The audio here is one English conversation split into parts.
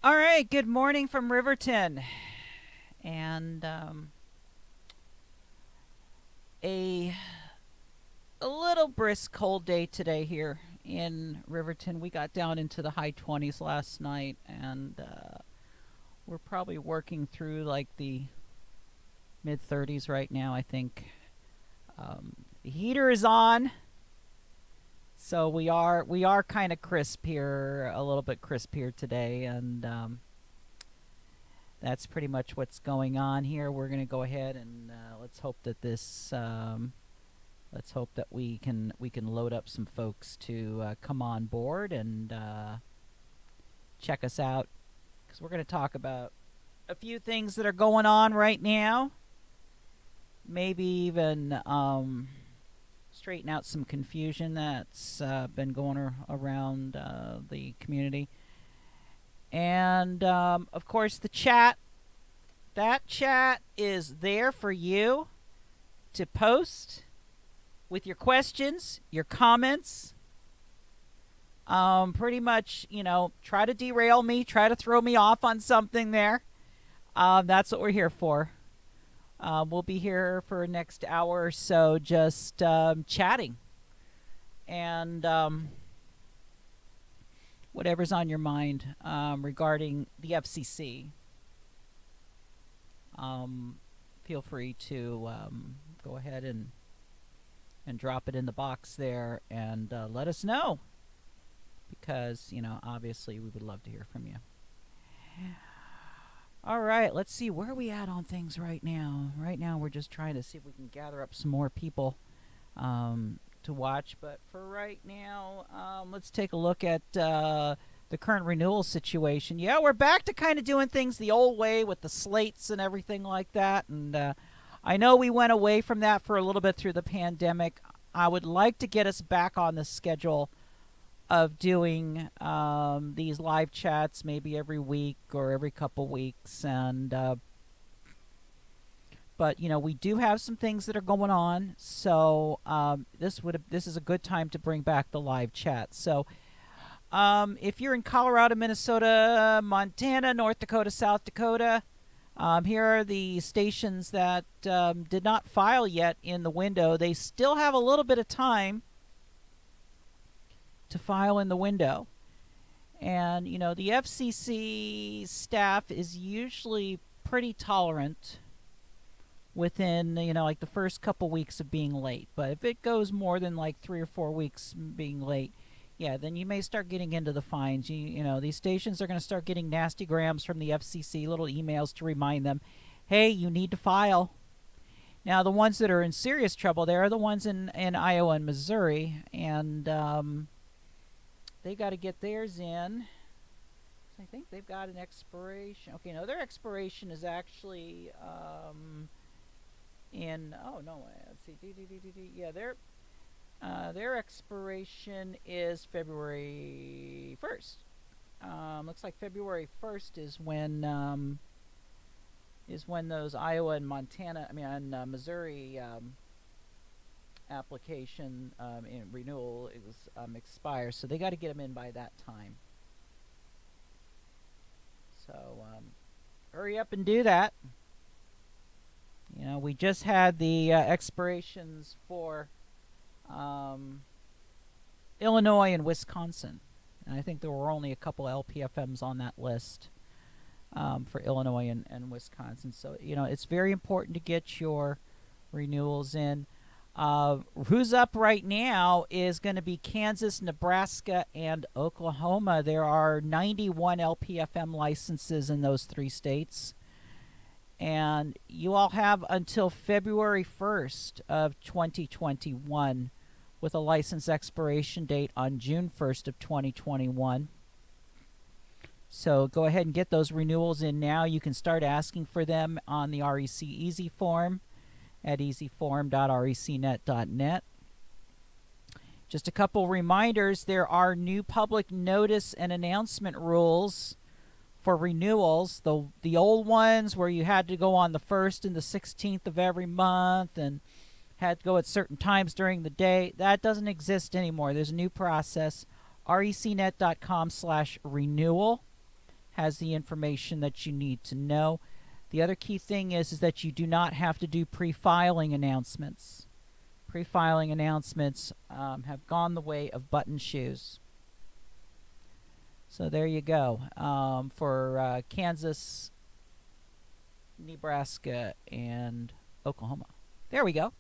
All right, good morning from Riverton. And a a little brisk cold day today here in Riverton. We got down into the high 20s last night, and we're probably working through like the mid 30s right now, I think. The heater is on, so we are kind of crisp here, a little bit crisp here today, and that's pretty much what's going on here. We're gonna go ahead and let's hope that this let's hope that we can load up some folks to come on board and check us out, because we're gonna talk about a few things that are going on right now. Maybe even straighten out some confusion that's been going around the community. And of course, the chat. That chat is there for you to post with your questions, your comments. Pretty much, try to derail me, try to throw me off on something there. That's what we're here for. We'll be here for the next hour or so just chatting and whatever's on your mind regarding the FCC. Feel free to go ahead and drop it in the box there and let us know, because, obviously we would love to hear from you. All right, let's see where are we at on things right now. Right now, we're just trying to see if we can gather up some more people to watch. But for right now, let's take a look at the current renewal situation. Yeah, we're back to kind of doing things the old way with the slates and everything like that. And I know we went away from that for a little bit through the pandemic. I would like to get us back on the schedule of doing these live chats maybe every week or every couple weeks. And but we do have some things that are going on, so this is a good time to bring back the live chat. So if you're in Colorado, Minnesota, Montana, North Dakota, South Dakota, here are the stations that did not file yet in the window. They still have a little bit of time to file in the window. And, the FCC staff is usually pretty tolerant within, like the first couple weeks of being late. But if it goes more than like 3 or 4 weeks being late, yeah, then you may start getting into the fines. These stations are going to start getting nasty grams from the FCC, little emails to remind them, hey, you need to file. Now, the ones that are in serious trouble, they are the ones in Iowa and Missouri, and they got to get theirs in. I think they've got an expiration. Okay, no, their expiration is actually in. Oh no, let's see. Yeah, their expiration is February 1st. Looks like February 1st is when those Iowa and Missouri application in renewal is expires. So they got to get them in by that time. So hurry up and do that. We just had the expirations for Illinois and Wisconsin. And I think there were only a couple LPFMs on that list for Illinois and Wisconsin. So, it's very important to get your renewals in. Who's up right now is going to be Kansas, Nebraska, and Oklahoma. There are 91 LPFM licenses in those three states. And you all have until February 1st of 2021 with a license expiration date on June 1st of 2021. So go ahead and get those renewals in now. You can start asking for them on the REC Easy form at easyform.recnet.net. Just a couple reminders. There are new public notice and announcement rules for renewals. The old ones where you had to go on the 1st and the 16th of every month and had to go at certain times during the day, that doesn't exist anymore. There's a new process. recnet.com/renewal has the information that you need to know. The other key thing is that you do not have to do pre-filing announcements. Pre-filing announcements have gone the way of button shoes. So there you go for Kansas, Nebraska, and Oklahoma. There we go.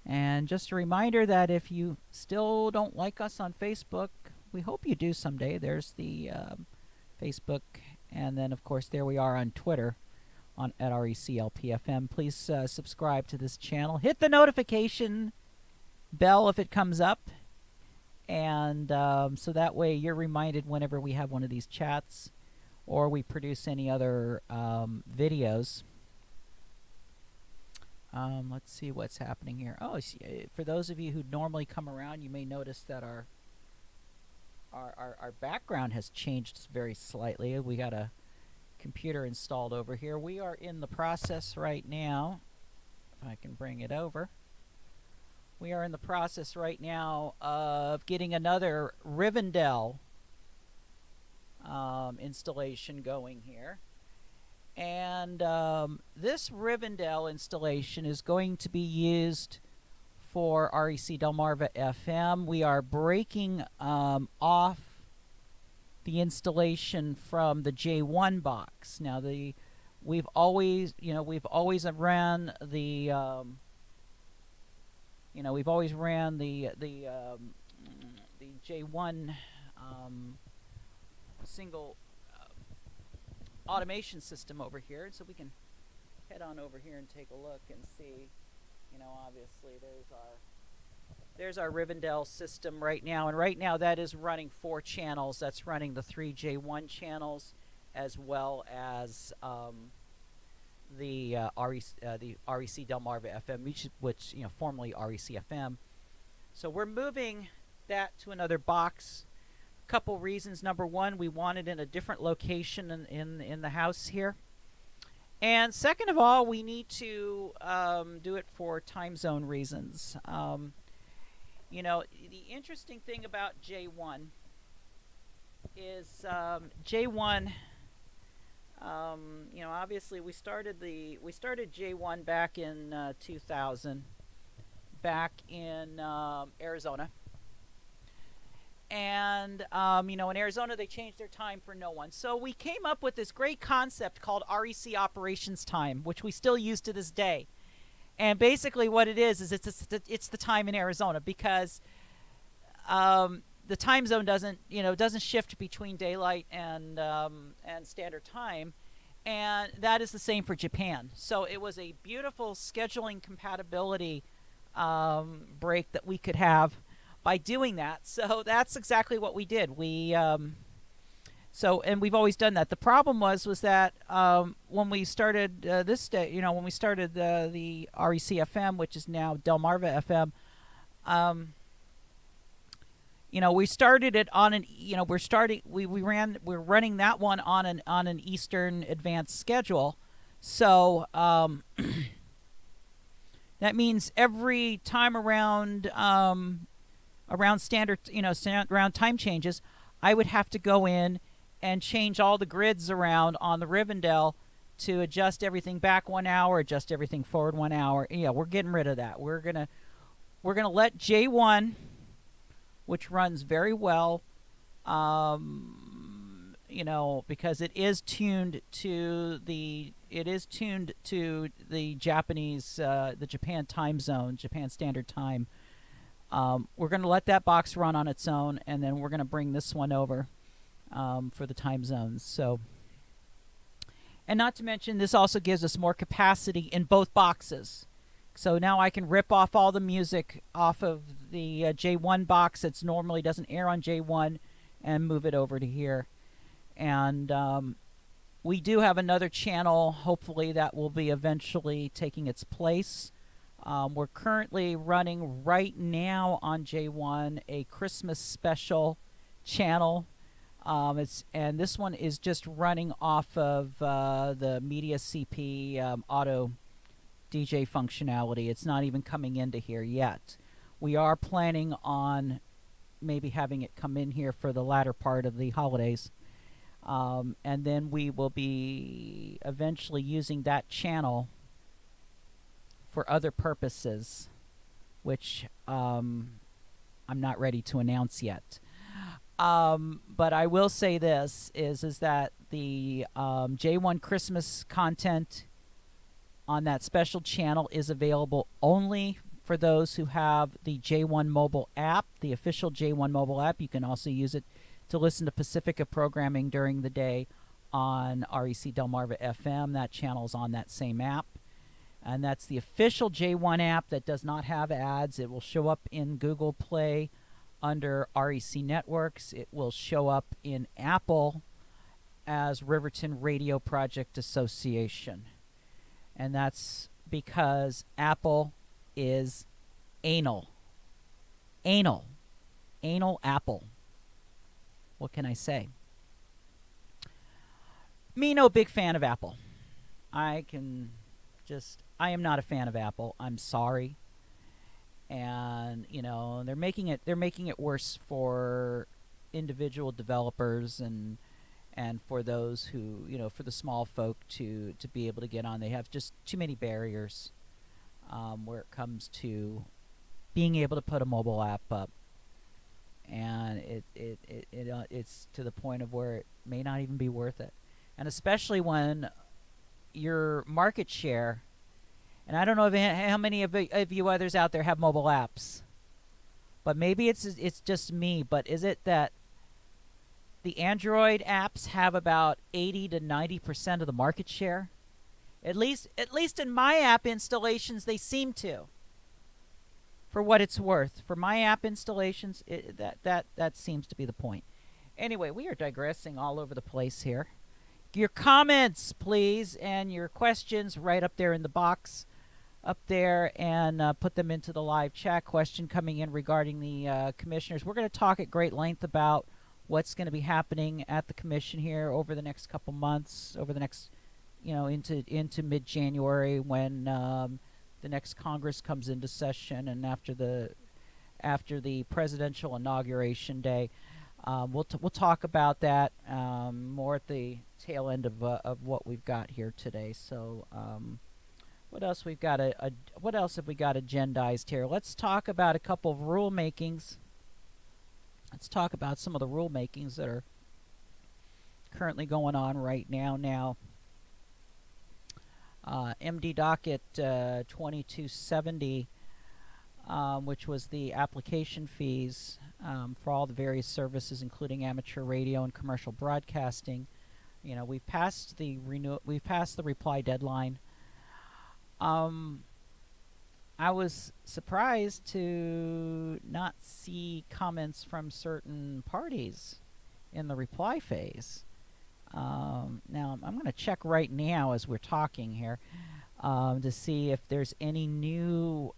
And just a reminder that if you still don't like us on Facebook, we hope you do someday. There's the Facebook, and then of course there we are on Twitter at RECLPFM. Please subscribe to this channel. Hit the notification bell if it comes up, and so that way you're reminded whenever we have one of these chats or we produce any other videos. Let's see what's happening here. Oh, for those of you who normally come around, you may notice that our background has changed very slightly. We got a computer installed over here. We are in the process right now, if I can bring it over. We are in the process right now of getting another Rivendell installation going here. And this Rivendell installation is going to be used for REC Delmarva FM. We are breaking off the installation from the J1 box. Now we've always ran the we've always ran the J1 single automation system over here, so we can head on over here and take a look and see. Obviously there's our Rivendell system right now, and right now that is running 4 channels. That's running the 3 J1 channels as well as the REC Delmarva FM, which formerly REC FM. So we're moving that to another box. Couple reasons. Number one, we want it in a different location in the house here. And second of all, we need to do it for time zone reasons. The interesting thing about J1 is J1. Obviously we started J1 back in 2000, back in Arizona. And, in Arizona, they changed their time for no one. So we came up with this great concept called REC Operations Time, which we still use to this day. And basically what it is it's the time in Arizona, because the time zone doesn't shift between daylight and standard time. And that is the same for Japan. So it was a beautiful scheduling compatibility break that we could have by doing that. So that's exactly what we did. And we've always done that. The problem was that when we started this day, when we started the REC FM, which is now Delmarva FM, we started it on an, we're running that one on an Eastern advanced schedule. So that means every time around standard, around time changes, I would have to go in and change all the grids around on the Rivendell to adjust everything back 1 hour, adjust everything forward 1 hour. Yeah, we're getting rid of that. We're gonna let J1, which runs very well, because it is tuned to the Japanese, the Japan time zone, Japan Standard Time. We're going to let that box run on its own, and then we're going to bring this one over for the time zones. So, and not to mention, this also gives us more capacity in both boxes. So now I can rip off all the music off of the J1 box that normally doesn't air on J1 and move it over to here. And we do have another channel, hopefully, that will be eventually taking its place. We're currently running right now on J1 a Christmas special channel. And this one is just running off of the Media CP auto DJ functionality. It's not even coming into here yet. We are planning on maybe having it come in here for the latter part of the holidays. And then we will be eventually using that channel for other purposes, which I'm not ready to announce yet. But I will say this is that the J1 Christmas content on that special channel is available only for those who have the J1 mobile app, the official J1 mobile app. You can also use it to listen to Pacifica programming during the day on REC Delmarva FM. That channel is on that same app. And that's the official J1 app that does not have ads. It will show up in Google Play under REC Networks. It will show up in Apple as Riverton Radio Project Association. And that's because Apple is anal. Anal. Anal Apple. What can I say? Me, no big fan of Apple. I am not a fan of Apple. I'm sorry. And, they're making it worse for individual developers and for those who, for the small folk to be able to get on. They have just too many barriers where it comes to being able to put a mobile app up. And it's to the point of where it may not even be worth it. And especially when your market share, and I don't know how many of you others out there have mobile apps, but maybe it's just me, but is it that the Android apps have about 80 to 90% of the market share? At least in my app installations, they seem to. For what it's worth, for my app installations, that seems to be the point. Anyway, we are digressing all over the place here. Your comments, please, and your questions right up there in the box up there, and put them into the live chat. Question coming in regarding the commissioners. We're going to talk at great length about what's going to be happening at the commission here over the next couple months, over the next, into mid-January when the next Congress comes into session, and after the presidential inauguration day. We'll talk about that more at the tail end of what we've got here today. So what else we've got? What else have we got agendized here? Let's talk about a couple of rulemakings. Let's talk about some of the rulemakings that are currently going on right now. MD Docket 2270, which was the application fees for all the various services, including amateur radio and commercial broadcasting. We've passed the reply deadline. I was surprised to not see comments from certain parties in the reply phase. Now, I'm going to check right now as we're talking here to see if there's any new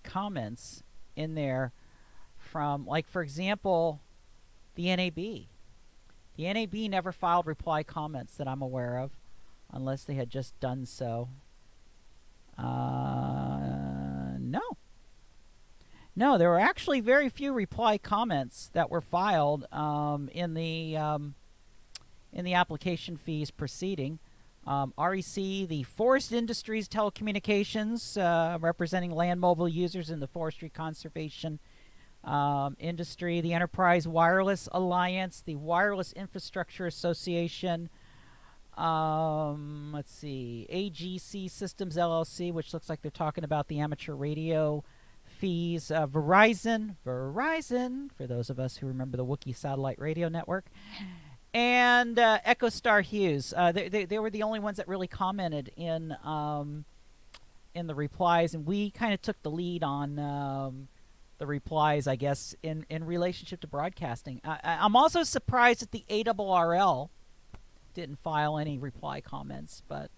comments in there from, like, for example, the NAB. The NAB never filed reply comments that I'm aware of, unless they had just done so. No, there were actually very few reply comments that were filed in the application fees proceeding. REC, the Forest Industries Telecommunications, representing land mobile users in the forestry conservation industry, the Enterprise Wireless Alliance, the Wireless Infrastructure Association, let's see, AGC Systems LLC, which looks like they're talking about the amateur radio fees, Verizon, for those of us who remember the Wookiee Satellite Radio Network, and EchoStar Hughes. They were the only ones that really commented in the replies, and we kind of took the lead on the replies, I guess, in relationship to broadcasting. I'm also surprised that the ARRL didn't file any reply comments, but,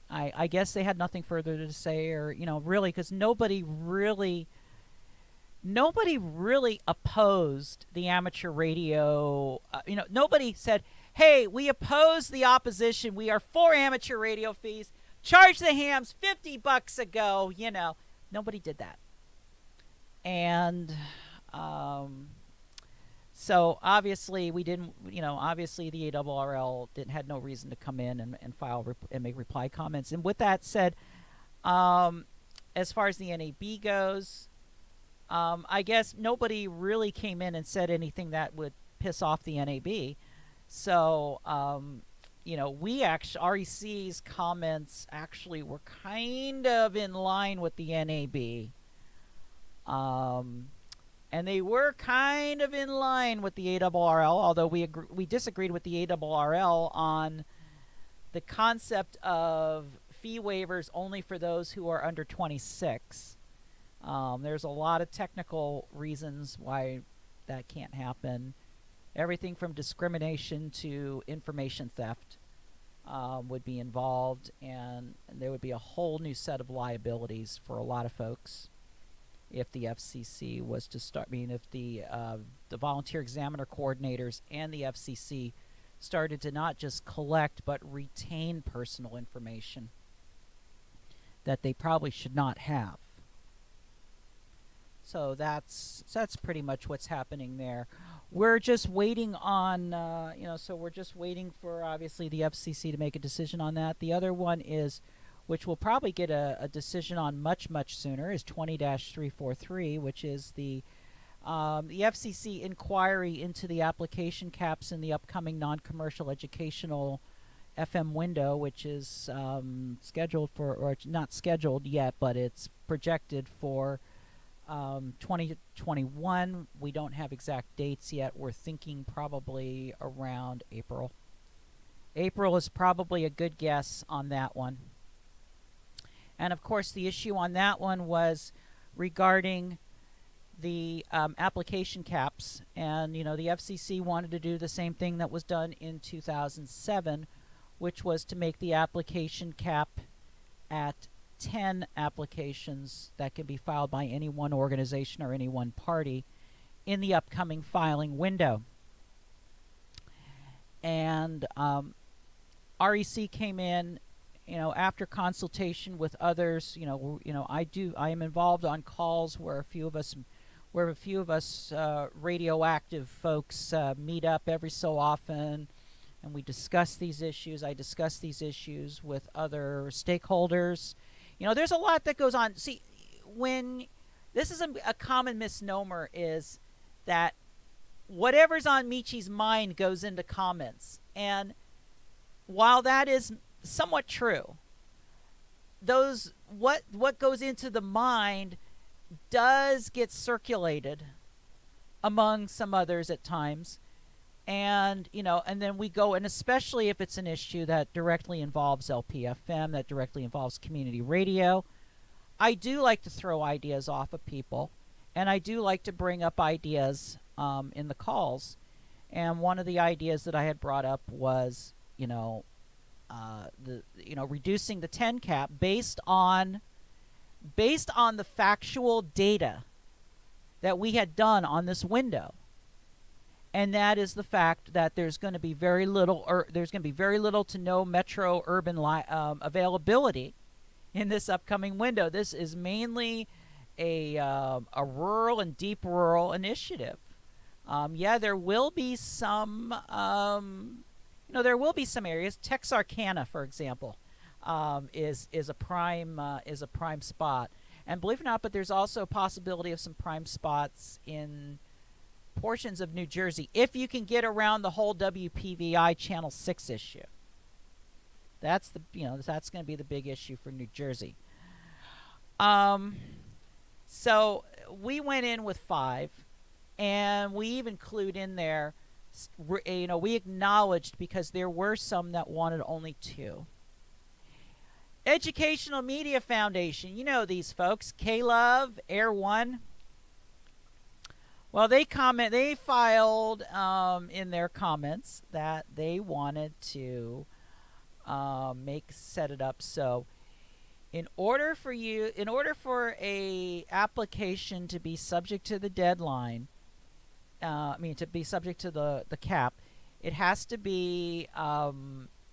I guess they had nothing further to say, or, really, because nobody really opposed the amateur radio. Nobody said, hey, we oppose the opposition. We are for amateur radio fees. Charge the hams $50 a go. Nobody did that. And um, so obviously we didn't, obviously the ARRL didn't had no reason to come in and file and make reply comments. And with that said, um, as far as the NAB goes, I guess nobody really came in and said anything that would piss off the NAB. So, we actually, REC's comments actually were kind of in line with the NAB. And they were kind of in line with the ARRL, although we disagreed with the ARRL on the concept of fee waivers only for those who are under 26. There's a lot of technical reasons why that can't happen. Everything from discrimination to information theft would be involved, and there would be a whole new set of liabilities for a lot of folks if the FCC was to start. I mean, if the volunteer examiner coordinators and the FCC started to not just collect but retain personal information that they probably should not have. So that's pretty much what's happening there. We're just waiting on, so we're just waiting for obviously the FCC to make a decision on that. The other one is, which we'll probably get a decision on much sooner, is 20-343, which is the FCC inquiry into the application caps in the upcoming non-commercial educational FM window, which is scheduled for, or not scheduled yet, but it's projected for 2021. We don't have exact dates yet. We're thinking probably around April. April is probably a good guess on that one. And of course, the issue on that one was regarding the application caps. And, the FCC wanted to do the same thing that was done in 2007, which was to make the application cap at 10 applications that can be filed by any one organization or any one party in the upcoming filing window. And REC came in, after consultation with others. I am involved on calls where a few of us radioactive folks meet up every so often, and we discuss these issues. I discuss these issues with other stakeholders. There's a lot that goes on. See, when this is a common misnomer, is that whatever's on Michi's mind goes into comments. And while that is somewhat true, what goes into the mind does get circulated among some others at times. And, and then we go, and especially if it's an issue that directly involves LPFM, that directly involves community radio, I do like to throw ideas off of people, and I do like to bring up ideas in the calls. And one of the ideas that I had brought up was, reducing the 10 cap based on the factual data that we had done on this window. And that is the fact that there's going to be very little to no metro urban availability in this upcoming window. This is mainly a rural and deep rural initiative. There will be some, there will be some areas. Texarkana, for example, is a prime spot. And believe it or not, but there's also a possibility of some prime spots in portions of New Jersey, if you can get around the whole WPVI Channel 6 issue. That's that's going to be the big issue for New Jersey. So we went in with 5, and we even clued in there. We acknowledged, because there were some that wanted only 2. Educational Media Foundation, these folks, K-Love, Air One. Well, they filed in their comments that they wanted to set it up so in order for a application to be subject to the deadline, to be subject to the cap, it has to be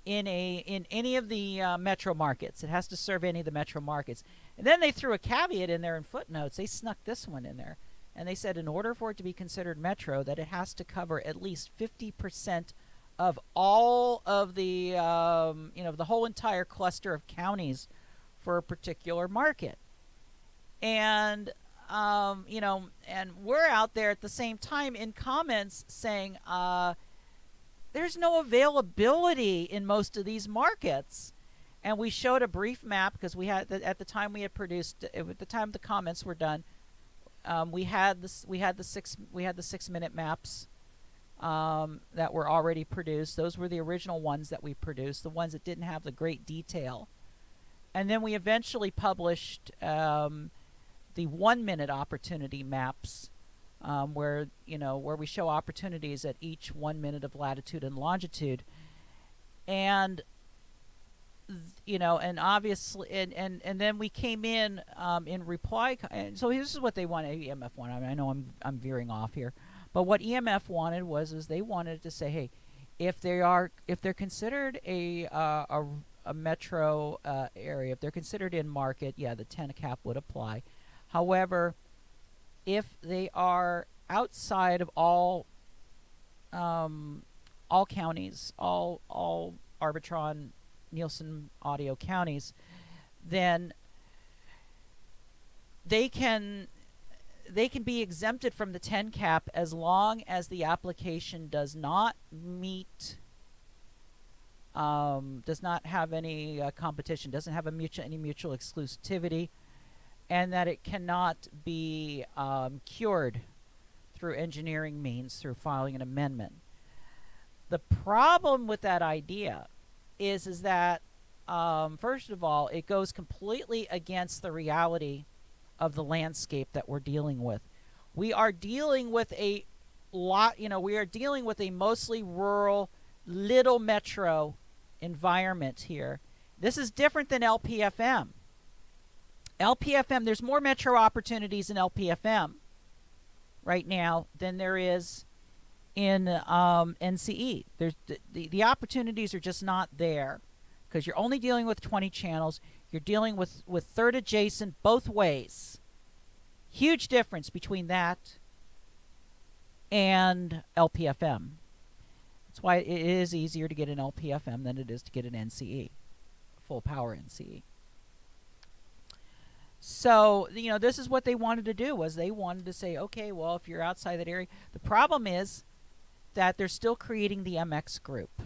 in any of the metro markets. It has to serve any of the metro markets. And then they threw a caveat in there in footnotes. They snuck this one in there. And they said in order for it to be considered metro, that it has to cover at least 50% of all of the, the whole entire cluster of counties for a particular market. And, and we're out there at the same time in comments saying, there's no availability in most of these markets. And we showed a brief map because we had, at the time we had produced, at the time the comments were done, we had the 6-minute maps that were already produced. Those were the original ones that we produced, the ones that didn't have the great detail. And then we eventually published the 1-minute opportunity maps, where we show opportunities at each 1 minute of latitude and longitude. And and obviously, and then we came in reply. And so this is what they wanted. EMF wanted. I know I'm veering off here, but what EMF wanted is they wanted to say, hey, if they're considered a metro area, if they're considered in market, yeah, the 10 cap would apply. However, if they are outside of all counties, all Arbitron Nielsen audio counties, then they can be exempted from the 10 cap as long as the application does not meet, does not have any competition, doesn't have any mutual exclusivity, and that it cannot be cured through engineering means, through filing an amendment. The problem with that idea is that, first of all, it goes completely against the reality of the landscape that we're dealing with. We are dealing with a mostly rural, little metro environment here. This is different than LPFM. LPFM, there's more metro opportunities in LPFM right now than there is in NCE. There's the opportunities are just not there because you're only dealing with 20 channels. You're dealing with third adjacent both ways. Huge difference between that and LPFM. That's why it is easier to get an LPFM than it is to get an NCE, full power NCE. So, this is what they wanted to do, was they wanted to say, okay, well, if you're outside that area. The problem is that they're still creating the MX group.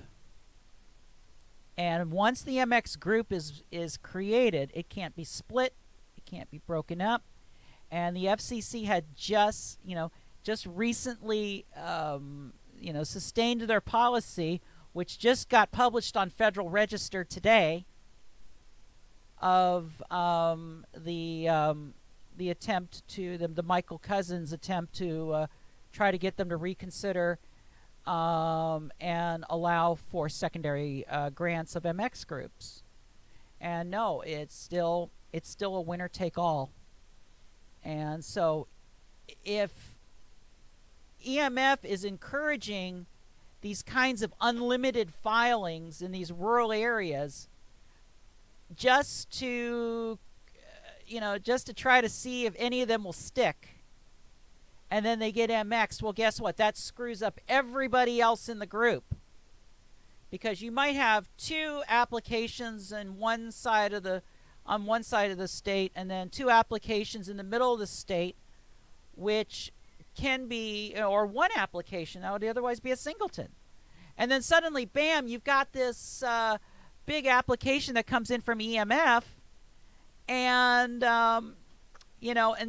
And once the MX group is created, it can't be split, it can't be broken up. And the FCC had just recently, sustained their policy, which just got published on Federal Register today, of the attempt to the Michael Cousins attempt to try to get them to reconsider and allow for secondary grants of MX groups. And no, it's still a winner take all. And so if EMF is encouraging these kinds of unlimited filings in these rural areas just to try to see if any of them will stick, and then they get MX, well, guess what? That screws up everybody else in the group, because you might have 2 applications on one side of the state, and then 2 applications in the middle of the state, which can be, or 1 application that would otherwise be a singleton, and then suddenly, bam, you've got this big application that comes in from EMF, and and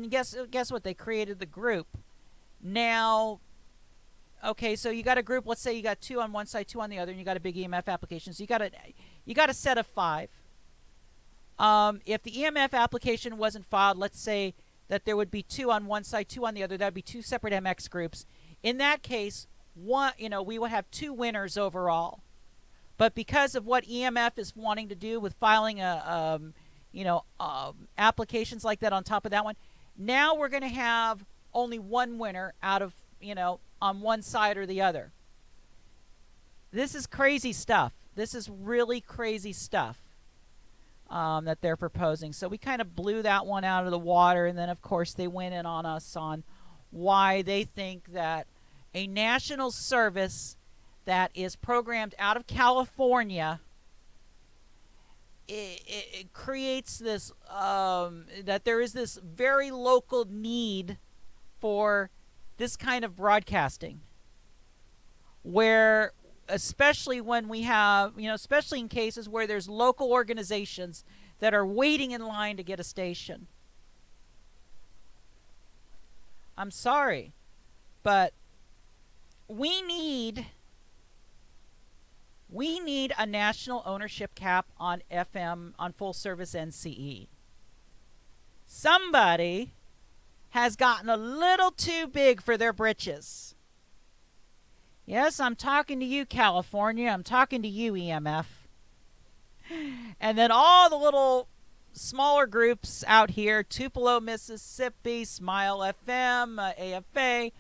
guess what? They created the group. Now, okay, so you got a group. Let's say you got 2 on one side, 2 on the other, and you got a big EMF application. So you got a set of 5. If the EMF application wasn't filed, let's say that there would be 2 on one side, 2 on the other. That would be 2 separate MX groups. In that case, we would have 2 winners overall. But because of what EMF is wanting to do with filing applications like that on top of that one, now we're going to have only 1 winner out of, on one side or the other. This is crazy stuff. This is really crazy stuff that they're proposing. So we kind of blew that one out of the water, and then of course they went in on us on why they think that a national service that is programmed out of California, it creates this that there is this very local need for this kind of broadcasting, where especially when we have, especially in cases where there's local organizations that are waiting in line to get a station. I'm sorry, but we need a national ownership cap on FM, on full service NCE. Somebody has gotten a little too big for their britches. Yes, I'm talking to you, California. I'm talking to you, EMF. And then all the little smaller groups out here, Tupelo, Mississippi, Smile FM, AFA,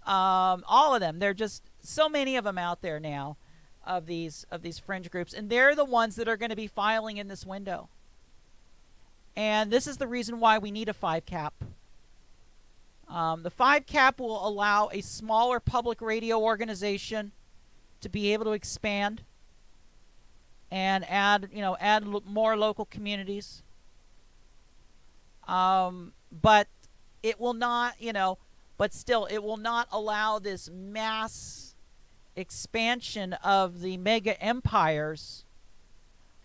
all of them. There are just so many of them out there now of these fringe groups. And they're the ones that are going to be filing in this window. And this is the reason why we need a 5 cap. The 5 cap will allow a smaller public radio organization to be able to expand and add more local communities. But it will not, but still, it will not allow this mass expansion of the mega empires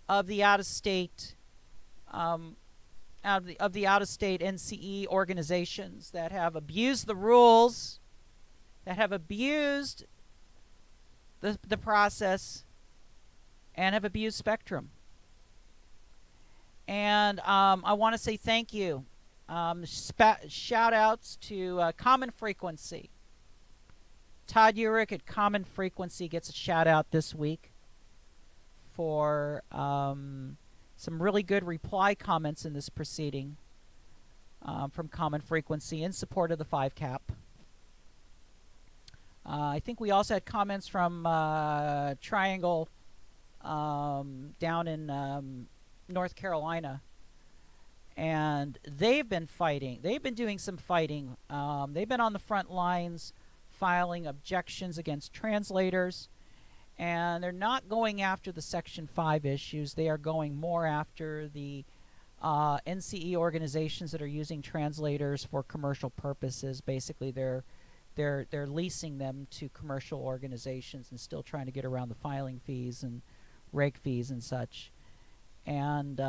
of the out-of-state out-of-state NCE organizations that have abused the rules, that have abused the process, and have abused Spectrum. And I want to say thank you. Shout outs to Common Frequency. Todd Urich at Common Frequency gets a shout out this week for some really good reply comments in this proceeding from Common Frequency in support of the 5 cap. I think we also had comments from Triangle down in North Carolina. And they've been fighting. They've been doing some fighting. They've been on the front lines filing objections against translators. And they're not going after the Section 5 issues. They are going more after the NCE organizations that are using translators for commercial purposes. Basically, they're leasing them to commercial organizations and still trying to get around the filing fees and reg fees and such. And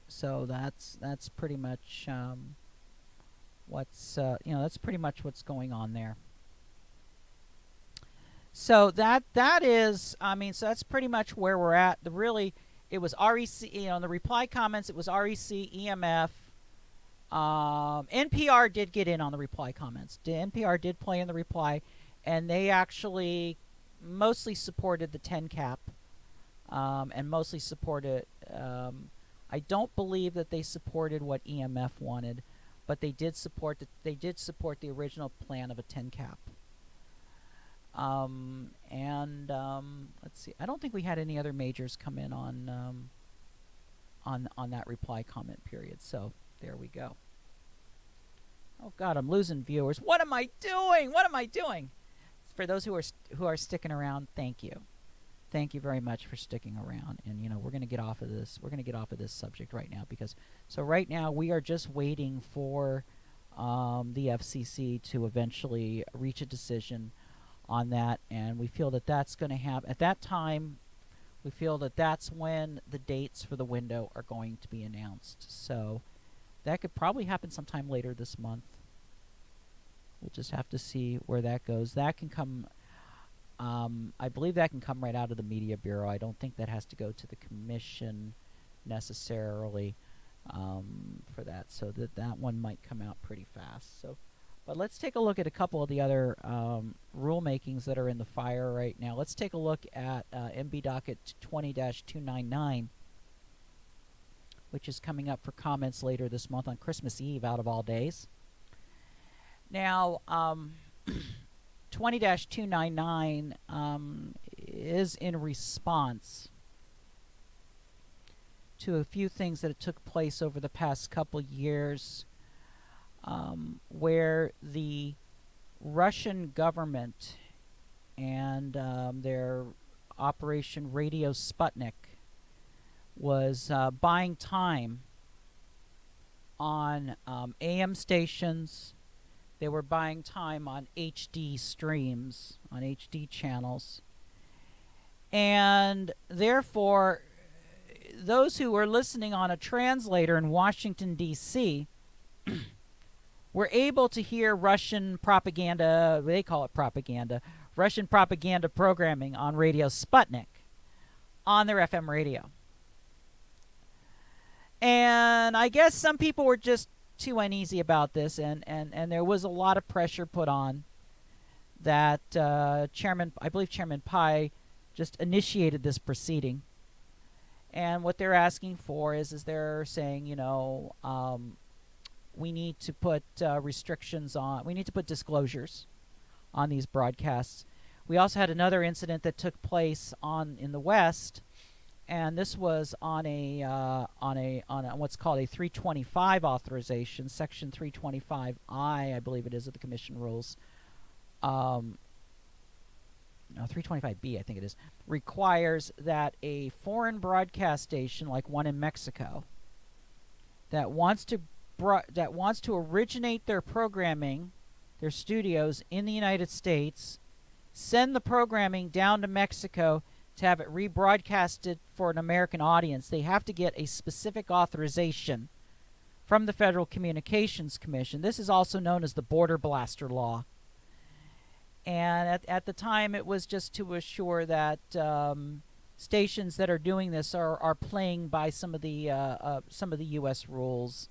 so that's pretty much that's pretty much what's going on there. So that is, so that's pretty much where we're at. It was REC, in the reply comments, it was REC, EMF. NPR did get in on the reply comments. NPR did play in the reply, and they actually mostly supported the 10 cap, and mostly supported, I don't believe that they supported what EMF wanted, but they did support the original plan of a 10 cap. Let's see. I don't think we had any other majors come in on that reply comment period. So there we go. Oh God, I'm losing viewers. What am I doing? What am I doing? For those who are sticking around, thank you. Thank you very much for sticking around. And we're going to get off of this. We're going to get off of this subject right now because right now we are just waiting for the FCC to eventually reach a decision on that, and we feel that that's going to happen at that time. We feel that that's when the dates for the window are going to be announced. So that could probably happen sometime later this month. We'll just have to see where that goes. That can come, I believe that can come right out of the Media Bureau. I don't think that has to go to the commission necessarily for that. So that one might come out pretty fast. So. But let's take a look at a couple of the other rulemakings that are in the fire right now. Let's take a look at MB Docket 20-299, which is coming up for comments later this month on Christmas Eve, out of all days. Now, 20-299 is in response to a few things that took place over the past couple years, where the Russian government and their Operation Radio Sputnik was buying time on AM stations. They were buying time on HD streams, on HD channels. And therefore, those who were listening on a translator in Washington, D.C., were able to hear Russian propaganda, they call it propaganda, Russian propaganda programming on Radio Sputnik on their FM radio. And I guess some people were just too uneasy about this, and there was a lot of pressure put on that I believe Chairman Pai just initiated this proceeding. And what they're asking for is they're saying, we need to put restrictions on, we need to put disclosures on these broadcasts. We also had another incident that took place in the West, and this was on what's called a 325 authorization, Section 325I, I believe it is, of the Commission rules. No, 325B, I think it is, requires that a foreign broadcast station, like one in Mexico, that wants to originate their programming, their studios in the United States, send the programming down to Mexico to have it rebroadcasted for an American audience. They have to get a specific authorization from the Federal Communications Commission. This is also known as the Border Blaster Law. And at the time, it was just to assure that stations that are doing this are playing by some of the U.S. rules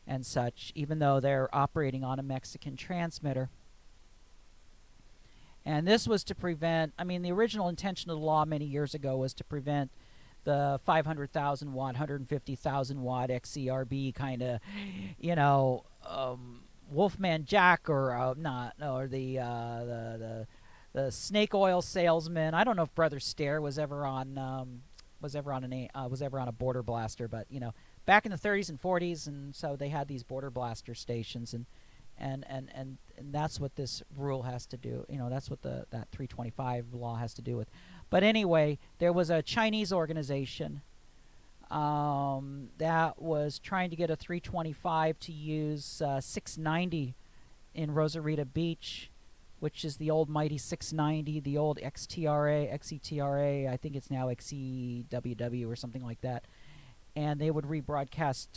and such, even though they're operating on a Mexican transmitter. And this was to prevent, the original intention of the law many years ago was to prevent the 500,000 watt, 150,000 watt XERB kind of, Wolfman Jack or the snake oil salesman. I don't know if Brother Stare was ever on a border blaster, but back in the 30s and 40s, and so they had these border blaster stations, and that's what this rule has to do. That's what that 325 law has to do with. But anyway, there was a Chinese organization that was trying to get a 325 to use 690 in Rosarita Beach, which is the old mighty 690, the old XETRA, I think it's now XEWW or something like that. And they would broadcast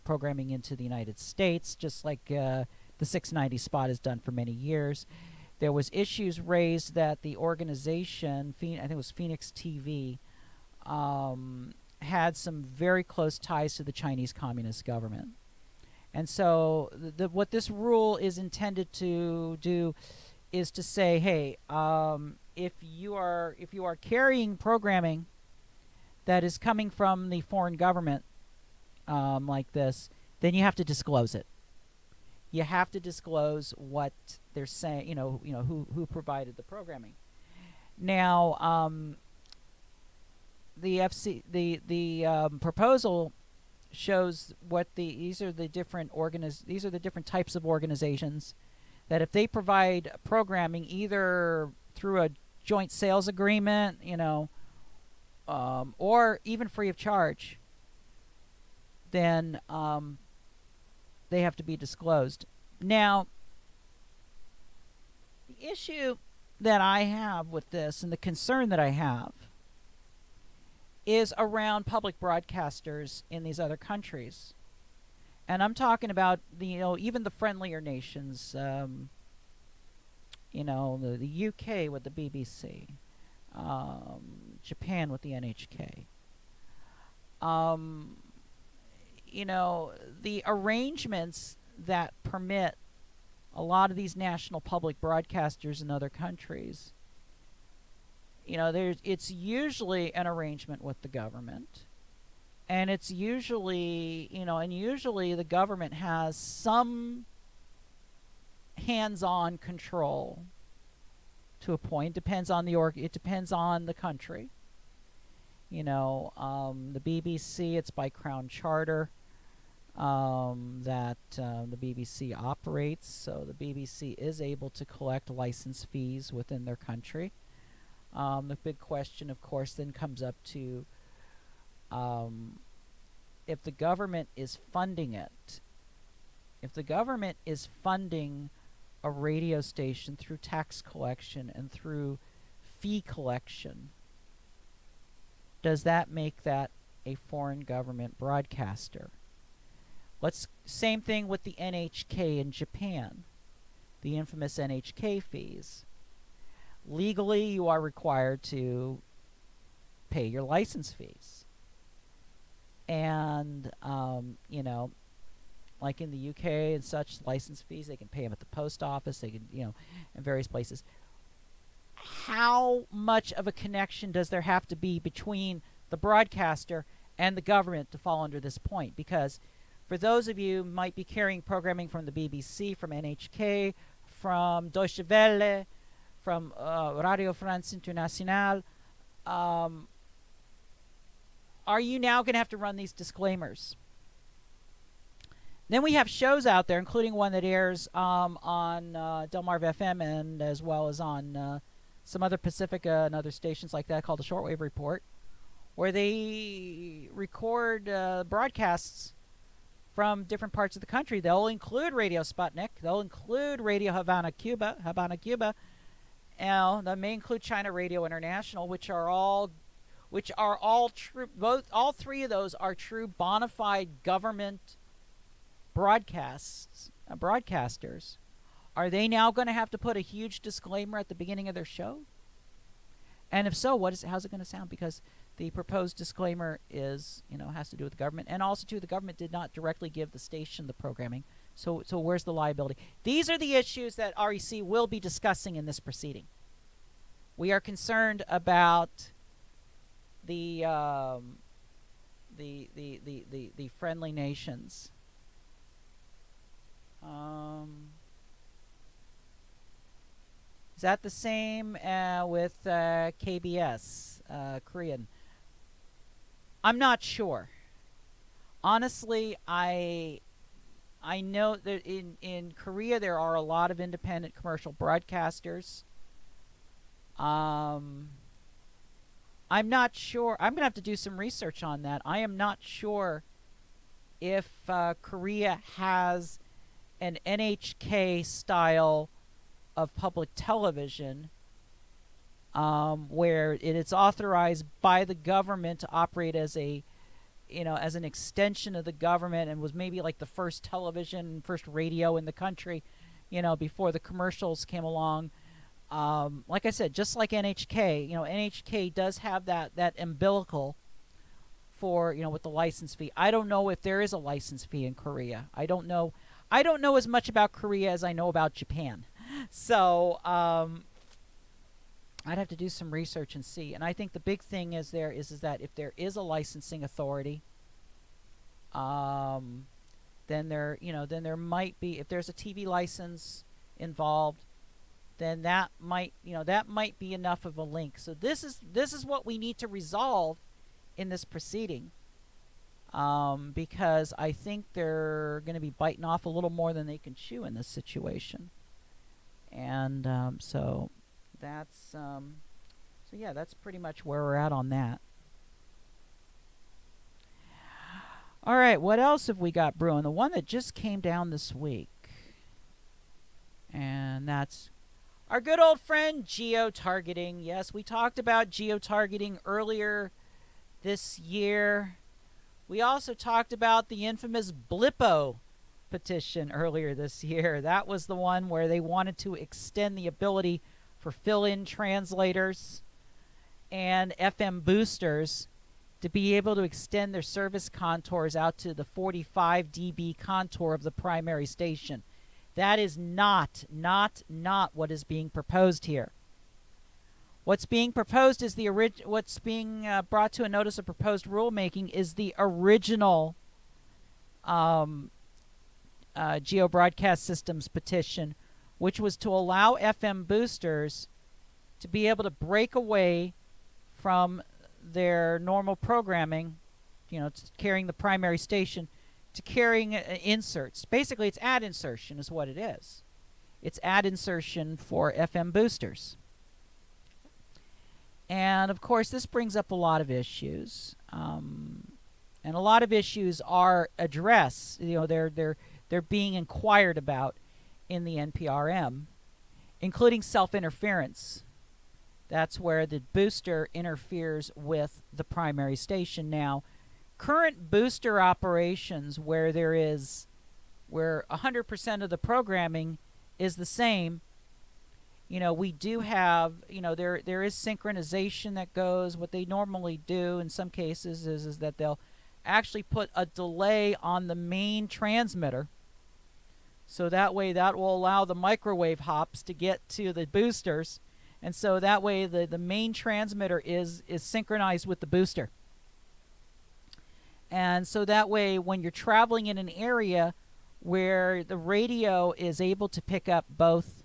programming into the United States, just like the 690 spot has done for many years. There was issues raised that the organization, I think it was Phoenix TV, had some very close ties to the Chinese Communist government. And so what this rule is intended to do is to say, hey, if you are carrying programming that is coming from the foreign government like this, then you have to disclose it. You have to disclose what they're saying, who provided the programming. Now, the proposal shows what these are the different types of organizations that if they provide programming either through a joint sales agreement, or even free of charge, then they have to be disclosed. Now, the issue that I have with this and the concern that I have is around public broadcasters in these other countries. And I'm talking about even the friendlier nations, the UK with the BBC, Japan with the NHK. The arrangements that permit a lot of these national public broadcasters in other countries, it's usually an arrangement with the government, and it's usually, usually the government has some hands-on control to a point. Depends on it depends on the country. The BBC, it's by Crown Charter that the BBC operates. So the BBC is able to collect license fees within their country. The big question, of course, then comes up to if the government is funding it. If the government is funding a radio station through tax collection and through fee collection, does that make that a foreign government broadcaster? Same thing with the NHK in Japan, the infamous NHK fees. Legally, you are required to pay your license fees. And, like in the UK and such, license fees, they can pay them at the post office, they can, in various places. How much of a connection does there have to be between the broadcaster and the government to fall under this point? Because for those of you who might be carrying programming from the BBC, from NHK, from Deutsche Welle, from Radio France Internationale, are you now going to have to run these disclaimers? Then we have shows out there, including one that airs on Delmarva FM and as well as on some other Pacifica and other stations like that called the Shortwave Report, where they record broadcasts from different parts of the country. They'll include Radio Sputnik. They'll include Radio Havana, Cuba. They may include China Radio International, which are all true. All three of those are true bona fide government broadcasters. Are they now going to have to put a huge disclaimer at the beginning of their show? And if so, how's it going to sound? Because the proposed disclaimer has to do with the government, and also too, the government did not directly give the station the programming. So where's the liability? These are the issues that REC will be discussing in this proceeding. We are concerned about the friendly nations. Is that the same with KBS, Korean? I'm not sure. Honestly, I know that in Korea there are a lot of independent commercial broadcasters. I'm not sure. I'm going to have to do some research on that. I am not sure if Korea has an NHK style of public television where it's authorized by the government to operate as an extension of the government, and was maybe like the first television, first radio in the country, before the commercials came along. Like I said, just like NHK, NHK does have that umbilical for, with the license fee. I don't know if there is a license fee in Korea. I don't know as much about Korea as I know about Japan. So I'd have to do some research and see. And I think the big thing is that if there is a licensing authority, then there might be, if there's a TV license involved, then that might be enough of a link. So this is what we need to resolve in this proceeding, because I think they're going to be biting off a little more than they can chew in this situation. And so that's that's pretty much where we're at on that. All right, what else have we got brewing? The one that just came down this week, and that's our good old friend geo-targeting. Yes, we talked about geo-targeting earlier this year. We also talked about the infamous Blippo petition earlier this year. That was the one where they wanted to extend the ability for fill-in translators and FM boosters to be able to extend their service contours out to the 45 dB contour of the primary station. That is not what is being proposed here. What's being proposed is what's being brought to a notice of proposed rulemaking is the original Geo Broadcast Systems petition, which was to allow FM boosters to be able to break away from their normal programming, carrying the primary station, to carrying inserts. Basically, it's ad insertion is what it is. It's ad insertion for FM boosters. And of course, this brings up a lot of issues. And a lot of issues are addressed. They're being inquired about in the NPRM, including self-interference. That's where the booster interferes with the primary station. Now, current booster operations where 100% of the programming is the same, we do have, there is synchronization that goes. What they normally do in some cases is that they'll actually put a delay on the main transmitter, so that way that will allow the microwave hops to get to the boosters, and so that way the main transmitter is synchronized with the booster. And so that way when you're traveling in an area where the radio is able to pick up both